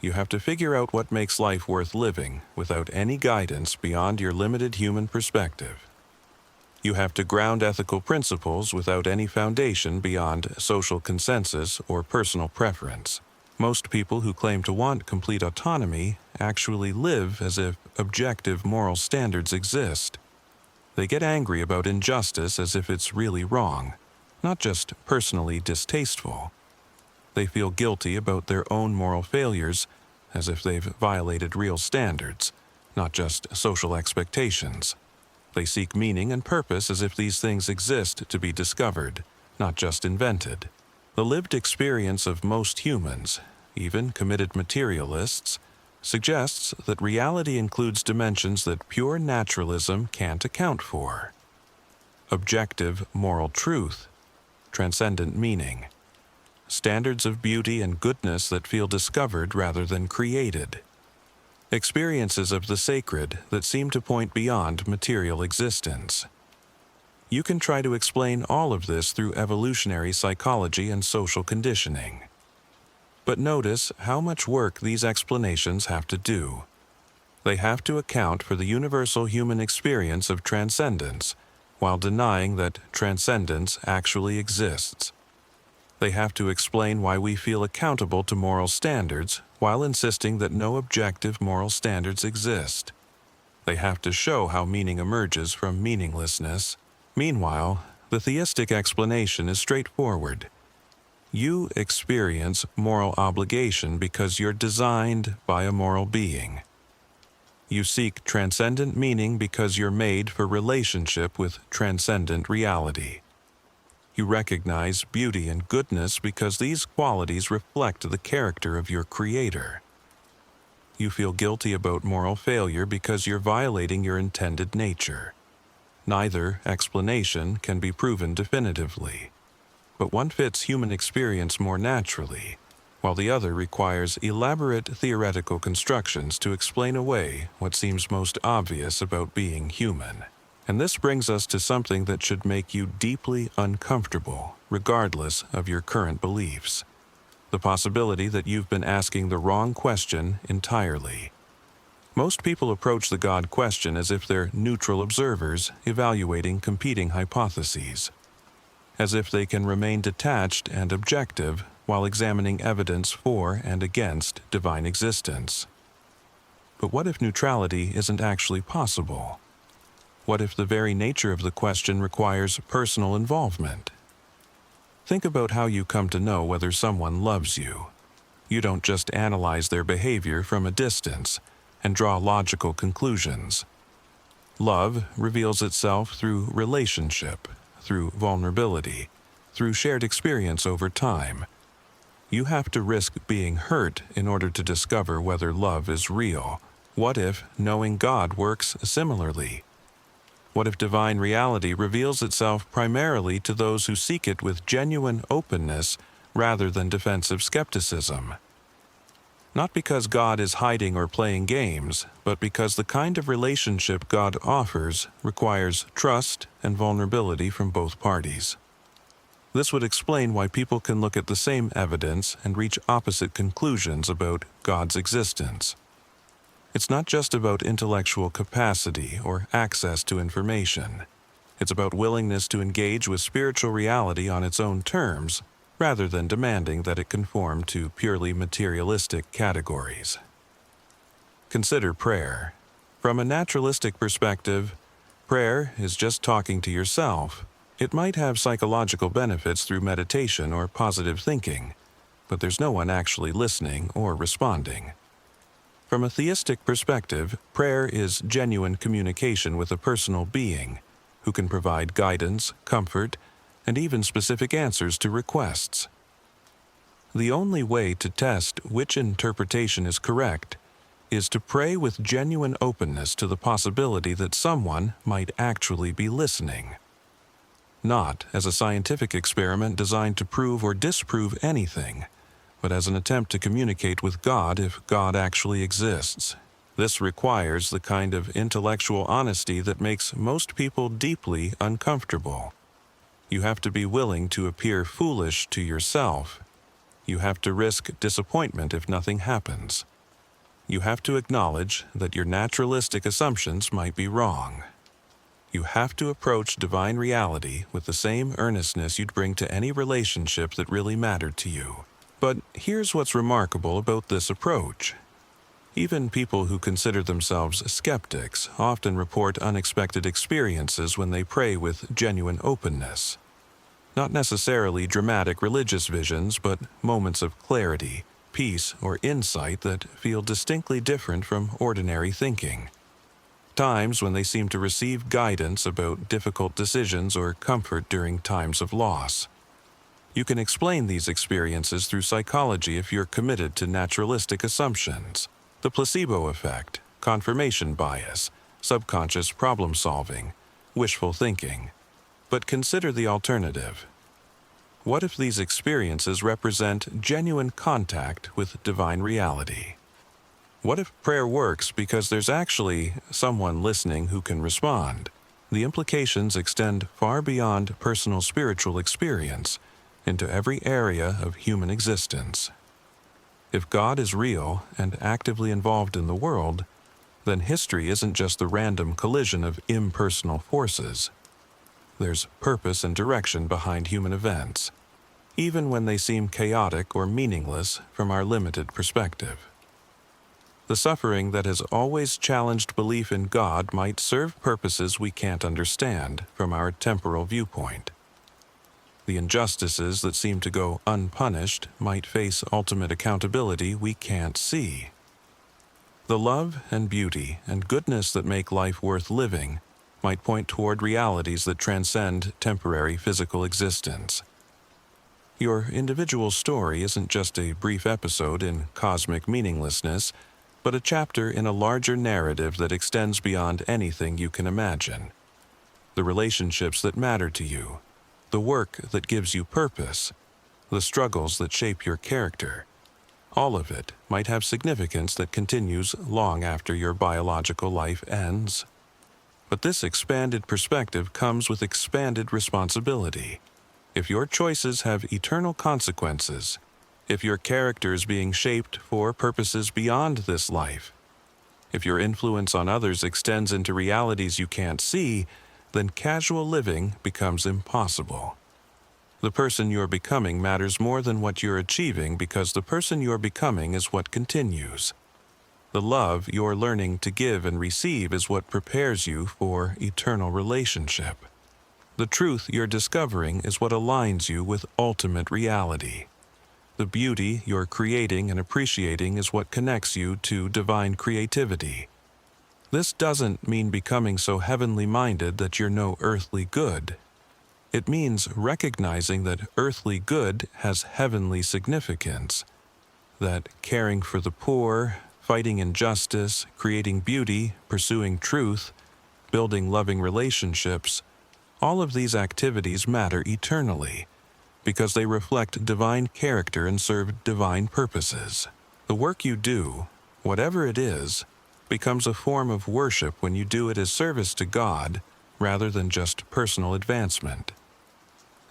You have to figure out what makes life worth living without any guidance beyond your limited human perspective. You have to ground ethical principles without any foundation beyond social consensus or personal preference. Most people who claim to want complete autonomy actually live as if objective moral standards exist. They get angry about injustice as if it's really wrong, not just personally distasteful. They feel guilty about their own moral failures as if they've violated real standards, not just social expectations. They seek meaning and purpose as if these things exist to be discovered, not just invented. The lived experience of most humans, even committed materialists, suggests that reality includes dimensions that pure naturalism can't account for. Objective moral truth, transcendent meaning, standards of beauty and goodness that feel discovered rather than created, experiences of the sacred that seem to point beyond material existence. You can try to explain all of this through evolutionary psychology and social conditioning. But notice how much work these explanations have to do. They have to account for the universal human experience of transcendence, while denying that transcendence actually exists. They have to explain why we feel accountable to moral standards, while insisting that no objective moral standards exist. They have to show how meaning emerges from meaninglessness. Meanwhile, the theistic explanation is straightforward. You experience moral obligation because you're designed by a moral being. You seek transcendent meaning because you're made for relationship with transcendent reality. You recognize beauty and goodness because these qualities reflect the character of your Creator. You feel guilty about moral failure because you're violating your intended nature. Neither explanation can be proven definitively. but one fits human experience more naturally, while the other requires elaborate theoretical constructions to explain away what seems most obvious about being human. And this brings us to something that should make you deeply uncomfortable, regardless of your current beliefs: the possibility that you've been asking the wrong question entirely. Most people approach the God question as if they're neutral observers evaluating competing hypotheses, as if they can remain detached and objective while examining evidence for and against divine existence. But what if neutrality isn't actually possible? What if the very nature of the question requires personal involvement? Think about how you come to know whether someone loves you. You don't just analyze their behavior from a distance and draw logical conclusions. Love reveals itself through relationship, through vulnerability, through shared experience over time. You have to risk being hurt in order to discover whether love is real. What if knowing God works similarly? What if divine reality reveals itself primarily to those who seek it with genuine openness rather than defensive skepticism? Not because God is hiding or playing games, but because the kind of relationship God offers requires trust and vulnerability from both parties. This would explain why people can look at the same evidence and reach opposite conclusions about God's existence. It's not just about intellectual capacity or access to information. It's about willingness to engage with spiritual reality on its own terms, rather than demanding that it conform to purely materialistic categories. Consider prayer. From a naturalistic perspective, prayer is just talking to yourself. It might have psychological benefits through meditation or positive thinking, but there's no one actually listening or responding. From a theistic perspective, prayer is genuine communication with a personal being who can provide guidance, comfort, and even specific answers to requests. The only way to test which interpretation is correct is to pray with genuine openness to the possibility that someone might actually be listening. Not as a scientific experiment designed to prove or disprove anything, but as an attempt to communicate with God if God actually exists. This requires the kind of intellectual honesty that makes most people deeply uncomfortable. You have to be willing to appear foolish to yourself. You have to risk disappointment if nothing happens. You have to acknowledge that your naturalistic assumptions might be wrong. You have to approach divine reality with the same earnestness you'd bring to any relationship that really mattered to you. But here's what's remarkable about this approach. Even people who consider themselves skeptics often report unexpected experiences when they pray with genuine openness. Not necessarily dramatic religious visions, but moments of clarity, peace, or insight that feel distinctly different from ordinary thinking. Times when they seem to receive guidance about difficult decisions or comfort during times of loss. You can explain these experiences through psychology if you're committed to naturalistic assumptions. The placebo effect, confirmation bias, subconscious problem solving, wishful thinking. But consider the alternative. What if these experiences represent genuine contact with divine reality? What if prayer works because there's actually someone listening who can respond? The implications extend far beyond personal spiritual experience into every area of human existence. If God is real and actively involved in the world, then history isn't just the random collision of impersonal forces. There's purpose and direction behind human events, even when they seem chaotic or meaningless from our limited perspective. The suffering that has always challenged belief in God might serve purposes we can't understand from our temporal viewpoint. The injustices that seem to go unpunished might face ultimate accountability we can't see. The love and beauty and goodness that make life worth living might point toward realities that transcend temporary physical existence. Your individual story isn't just a brief episode in cosmic meaninglessness, but a chapter in a larger narrative that extends beyond anything you can imagine. The relationships that matter to you, the work that gives you purpose, the struggles that shape your character. All of it might have significance that continues long after your biological life ends. But this expanded perspective comes with expanded responsibility. If your choices have eternal consequences, if your character is being shaped for purposes beyond this life, if your influence on others extends into realities you can't see, then casual living becomes impossible. The person you're becoming matters more than what you're achieving because the person you're becoming is what continues. The love you're learning to give and receive is what prepares you for eternal relationship. The truth you're discovering is what aligns you with ultimate reality. The beauty you're creating and appreciating is what connects you to divine creativity. This doesn't mean becoming so heavenly minded that you're no earthly good. It means recognizing that earthly good has heavenly significance, that caring for the poor, fighting injustice, creating beauty, pursuing truth, building loving relationships, all of these activities matter eternally because they reflect divine character and serve divine purposes. The work you do, whatever it is, becomes a form of worship when you do it as service to God rather than just personal advancement.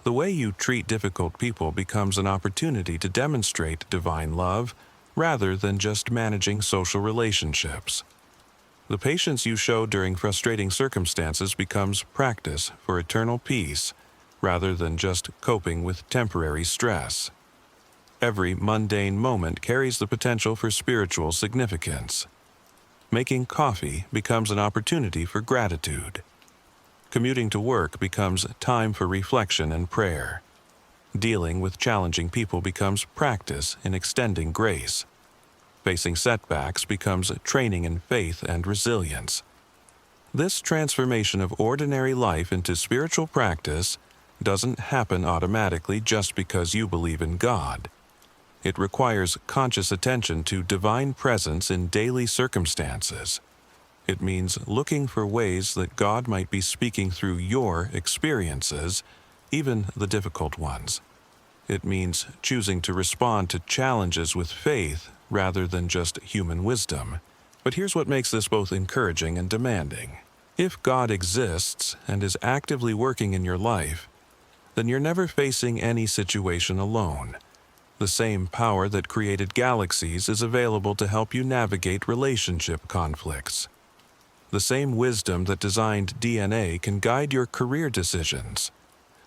The way you treat difficult people becomes an opportunity to demonstrate divine love rather than just managing social relationships. The patience you show during frustrating circumstances becomes practice for eternal peace rather than just coping with temporary stress. Every mundane moment carries the potential for spiritual significance. Making coffee becomes an opportunity for gratitude. Commuting to work becomes time for reflection and prayer. Dealing with challenging people becomes practice in extending grace. Facing setbacks becomes training in faith and resilience. This transformation of ordinary life into spiritual practice doesn't happen automatically just because you believe in God. It requires conscious attention to divine presence in daily circumstances. It means looking for ways that God might be speaking through your experiences, even the difficult ones. It means choosing to respond to challenges with faith rather than just human wisdom. But here's what makes this both encouraging and demanding. If God exists and is actively working in your life, then you're never facing any situation alone. The same power that created galaxies is available to help you navigate relationship conflicts. The same wisdom that designed DNA can guide your career decisions.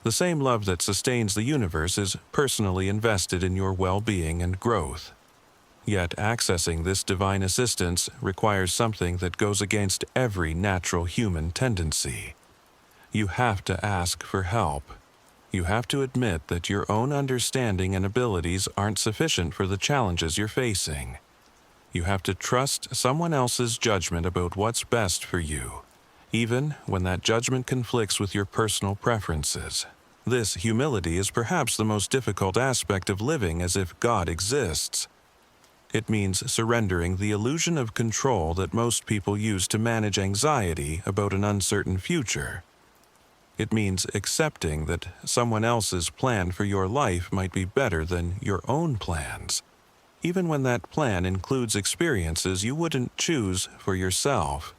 The same love that sustains the universe is personally invested in your well-being and growth. Yet accessing this divine assistance requires something that goes against every natural human tendency. You have to ask for help. You have to admit that your own understanding and abilities aren't sufficient for the challenges you're facing. You have to trust someone else's judgment about what's best for you, even when that judgment conflicts with your personal preferences. This humility is perhaps the most difficult aspect of living as if God exists. It means surrendering the illusion of control that most people use to manage anxiety about an uncertain future. It means accepting that someone else's plan for your life might be better than your own plans, even when that plan includes experiences you wouldn't choose for yourself.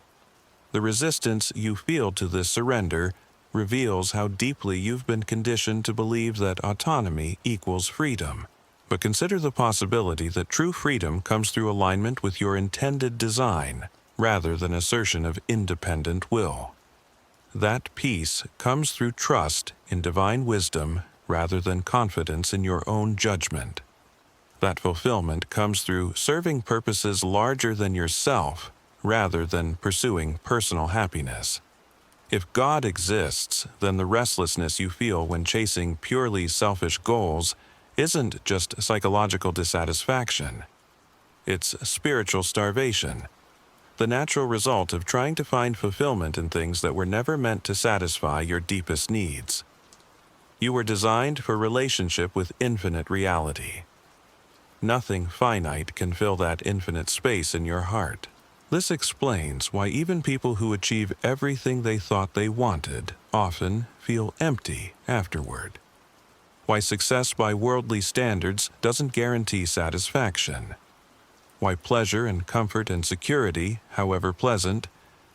The resistance you feel to this surrender reveals how deeply you've been conditioned to believe that autonomy equals freedom. But consider the possibility that true freedom comes through alignment with your intended design, rather than assertion of independent will. That peace comes through trust in divine wisdom rather than confidence in your own judgment. That fulfillment comes through serving purposes larger than yourself rather than pursuing personal happiness. If God exists, then the restlessness you feel when chasing purely selfish goals isn't just psychological dissatisfaction. It's spiritual starvation, the natural result of trying to find fulfillment in things that were never meant to satisfy your deepest needs. You were designed for relationship with infinite reality. Nothing finite can fill that infinite space in your heart. This explains why even people who achieve everything they thought they wanted often feel empty afterward. Why success by worldly standards doesn't guarantee satisfaction. Why pleasure and comfort and security, however pleasant,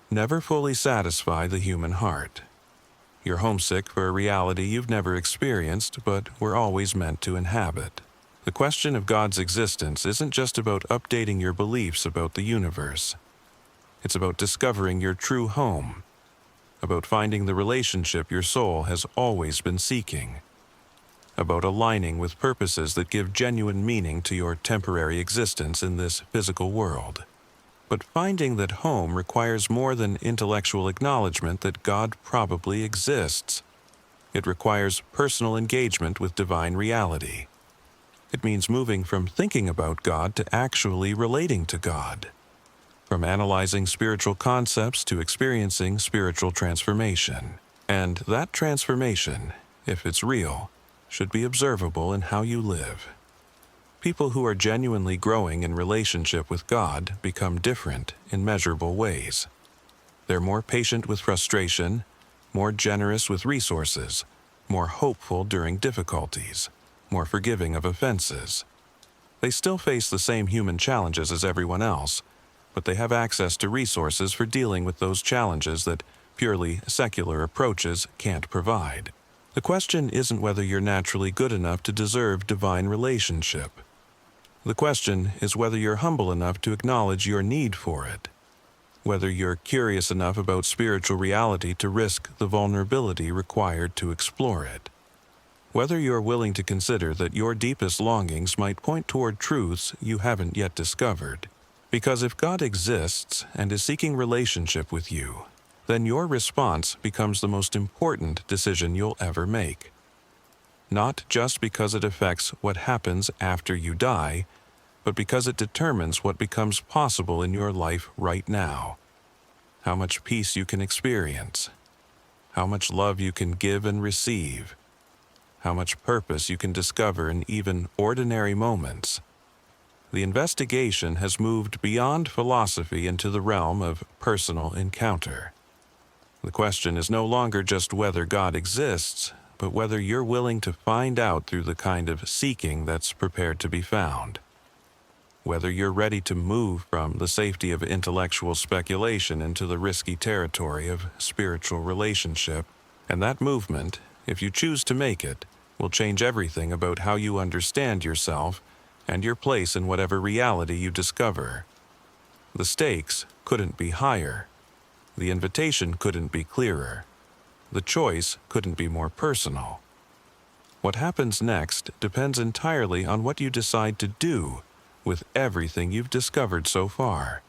never fully satisfy the human heart. You're homesick for a reality you've never experienced, but were always meant to inhabit. The question of God's existence isn't just about updating your beliefs about the universe. It's about discovering your true home, about finding the relationship your soul has always been seeking, about aligning with purposes that give genuine meaning to your temporary existence in this physical world. But finding that home requires more than intellectual acknowledgement that God probably exists. It requires personal engagement with divine reality. It means moving from thinking about God to actually relating to God, from analyzing spiritual concepts to experiencing spiritual transformation. And that transformation, if it's real, should be observable in how you live. People who are genuinely growing in relationship with God become different in measurable ways. They're more patient with frustration, more generous with resources, more hopeful during difficulties, more forgiving of offenses. They still face the same human challenges as everyone else, but they have access to resources for dealing with those challenges that purely secular approaches can't provide. The question isn't whether you're naturally good enough to deserve divine relationship. The question is whether you're humble enough to acknowledge your need for it, whether you're curious enough about spiritual reality to risk the vulnerability required to explore it, whether you're willing to consider that your deepest longings might point toward truths you haven't yet discovered. Because if God exists and is seeking relationship with you, then your response becomes the most important decision you'll ever make. Not just because it affects what happens after you die, but because it determines what becomes possible in your life right now. How much peace you can experience, how much love you can give and receive, how much purpose you can discover in even ordinary moments. The investigation has moved beyond philosophy into the realm of personal encounter. The question is no longer just whether God exists, but whether you're willing to find out through the kind of seeking that's prepared to be found. Whether you're ready to move from the safety of intellectual speculation into the risky territory of spiritual relationship. And that movement, if you choose to make it, will change everything about how you understand yourself and your place in whatever reality you discover. The stakes couldn't be higher. The invitation couldn't be clearer. The choice couldn't be more personal. What happens next depends entirely on what you decide to do with everything you've discovered so far.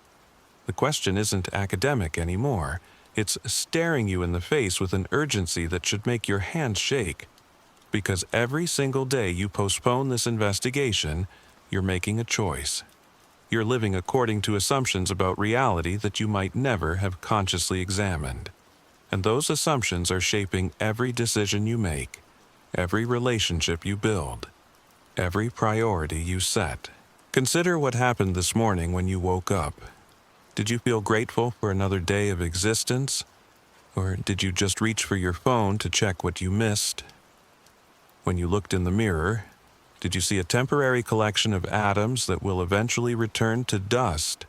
The question isn't academic anymore. It's staring you in the face with an urgency that should make your hands shake. Because every single day you postpone this investigation, you're making a choice. You're living according to assumptions about reality that you might never have consciously examined. And those assumptions are shaping every decision you make, every relationship you build, every priority you set. Consider what happened this morning when you woke up. Did you feel grateful for another day of existence? Or did you just reach for your phone to check what you missed? When you looked in the mirror, did you see a temporary collection of atoms that will eventually return to dust?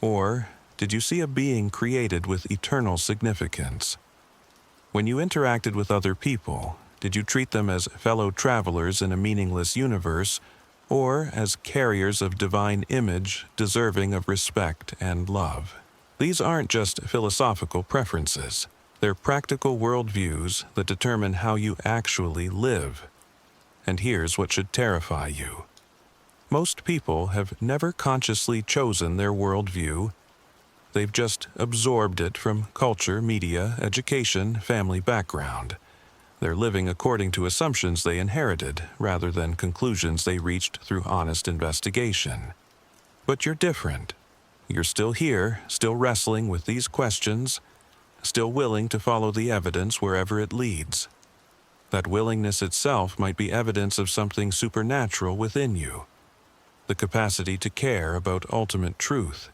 Or did you see a being created with eternal significance? When you interacted with other people, did you treat them as fellow travelers in a meaningless universe, or as carriers of divine image deserving of respect and love? These aren't just philosophical preferences. They're practical worldviews that determine how you actually live. And here's what should terrify you. Most people have never consciously chosen their worldview. They've just absorbed it from culture, media, education, family background. They're living according to assumptions they inherited, rather than conclusions they reached through honest investigation. But you're different. You're still here, still wrestling with these questions, still willing to follow the evidence wherever it leads. That willingness itself might be evidence of something supernatural within you, the capacity to care about ultimate truth.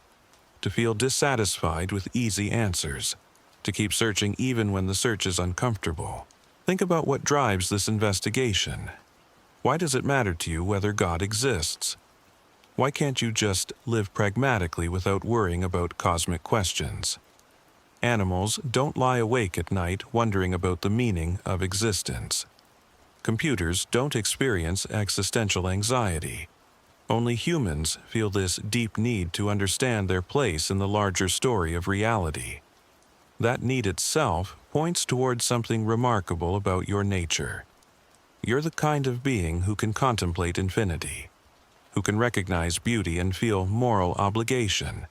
to feel dissatisfied with easy answers, to keep searching even when the search is uncomfortable. Think about what drives this investigation. Why does it matter to you whether God exists? Why can't you just live pragmatically without worrying about cosmic questions? Animals don't lie awake at night wondering about the meaning of existence. Computers don't experience existential anxiety. Only humans feel this deep need to understand their place in the larger story of reality. That need itself points towards something remarkable about your nature. You're the kind of being who can contemplate infinity, who can recognize beauty and feel moral obligation,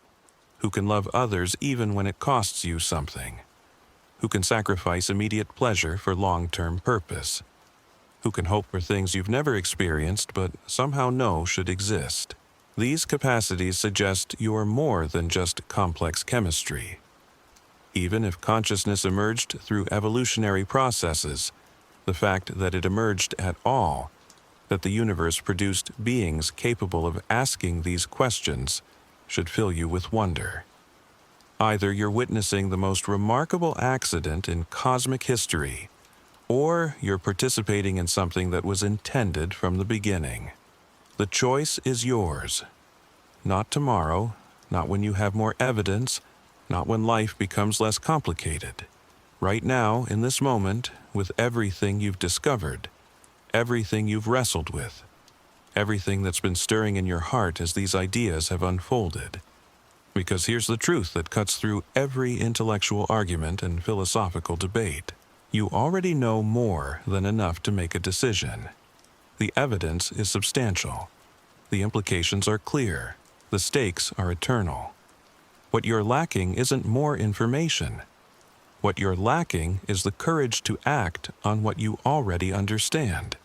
who can love others even when it costs you something, who can sacrifice immediate pleasure for long-term purpose, who can hope for things you've never experienced but somehow know should exist. These capacities suggest you're more than just complex chemistry. Even if consciousness emerged through evolutionary processes, the fact that it emerged at all, that the universe produced beings capable of asking these questions, should fill you with wonder. Either you're witnessing the most remarkable accident in cosmic history, or you're participating in something that was intended from the beginning. The choice is yours. Not tomorrow, not when you have more evidence, not when life becomes less complicated. Right now, in this moment, with everything you've discovered, everything you've wrestled with, everything that's been stirring in your heart as these ideas have unfolded. Because here's the truth that cuts through every intellectual argument and philosophical debate. You already know more than enough to make a decision. The evidence is substantial. The implications are clear. The stakes are eternal. What you're lacking isn't more information. What you're lacking is the courage to act on what you already understand.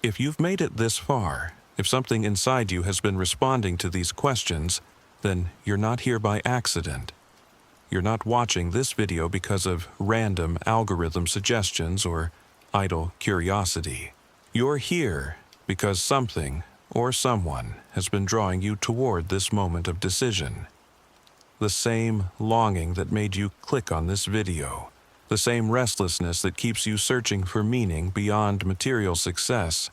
If you've made it this far, if something inside you has been responding to these questions, then you're not here by accident. You're not watching this video because of random algorithm suggestions or idle curiosity. You're here because something or someone has been drawing you toward this moment of decision. The same longing that made you click on this video, the same restlessness that keeps you searching for meaning beyond material success,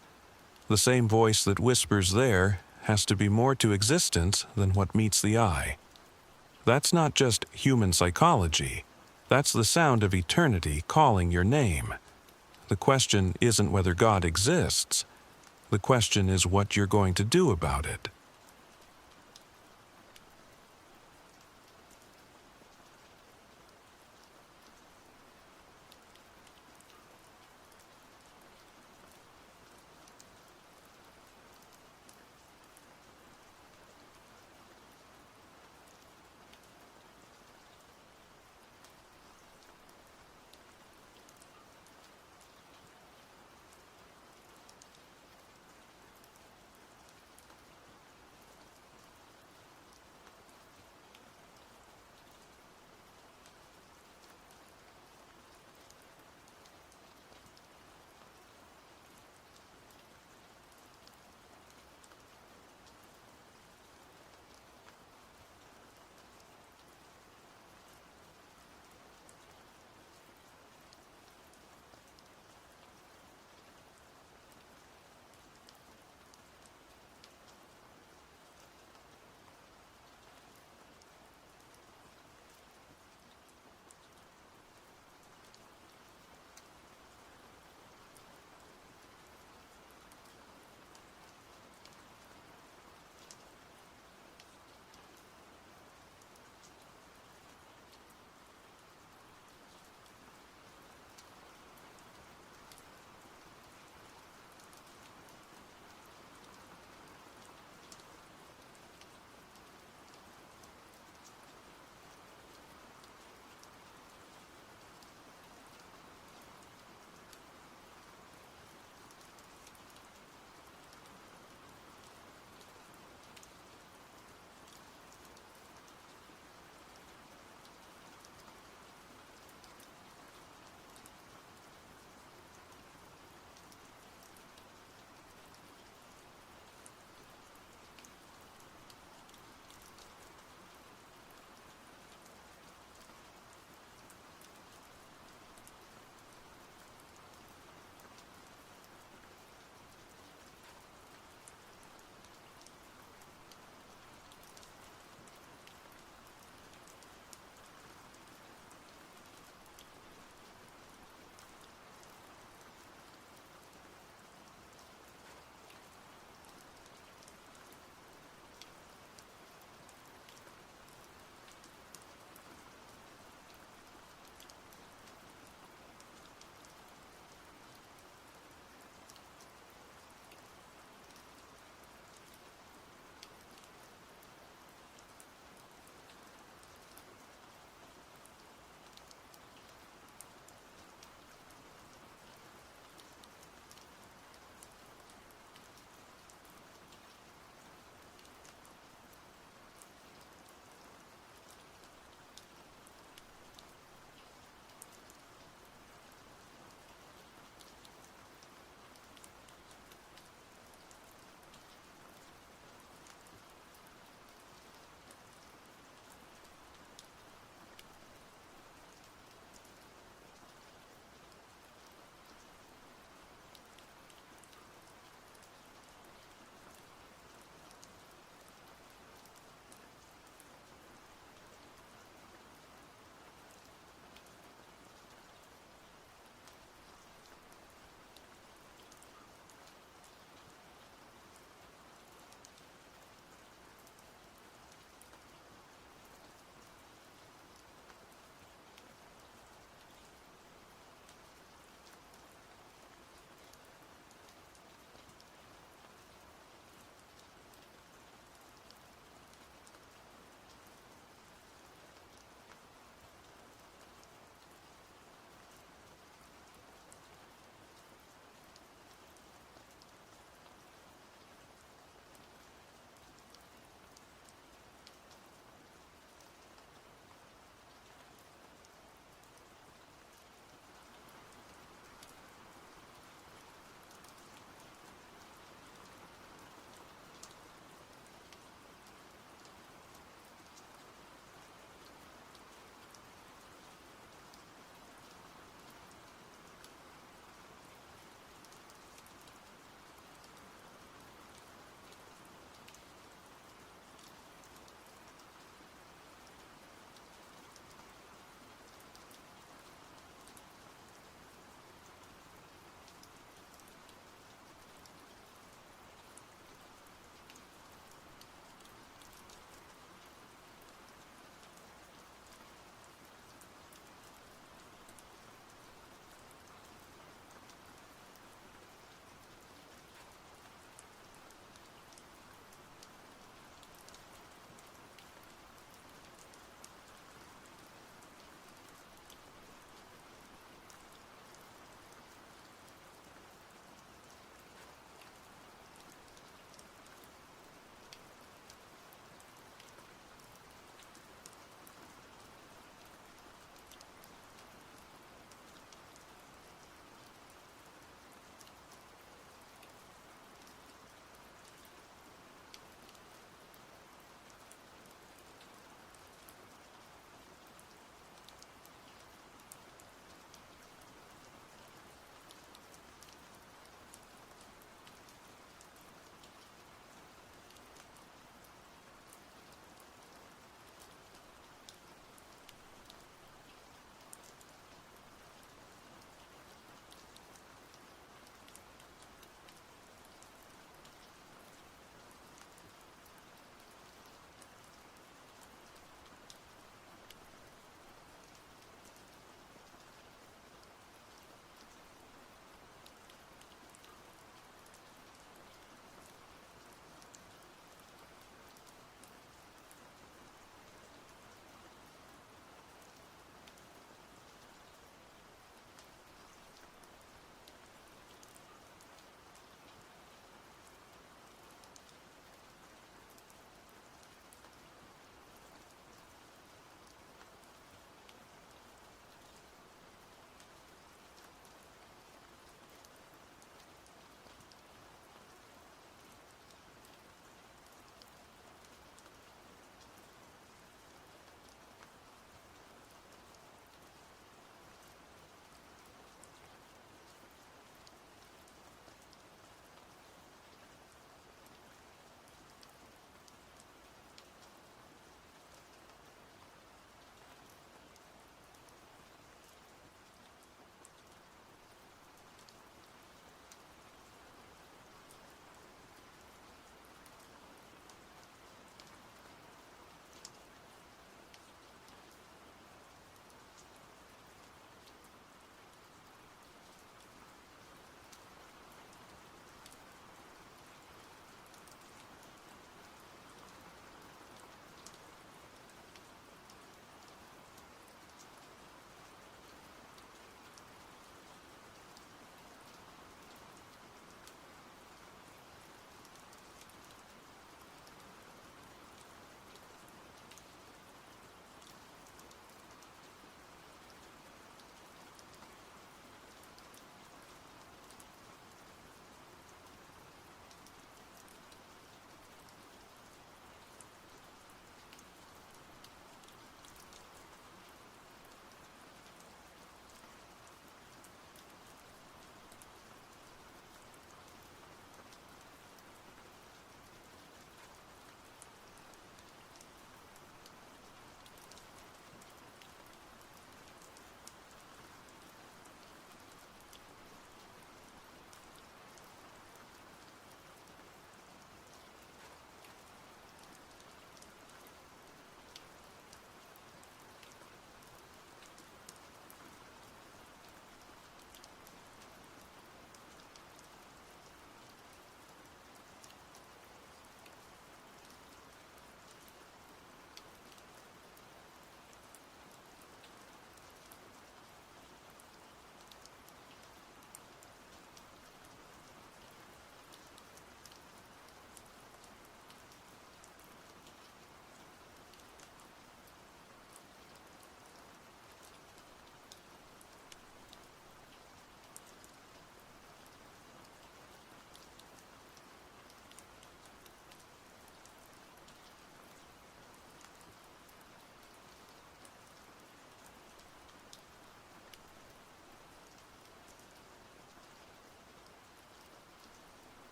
the same voice that whispers there has to be more to existence than what meets the eye. That's not just human psychology. That's the sound of eternity calling your name. The question isn't whether God exists. The question is what you're going to do about it.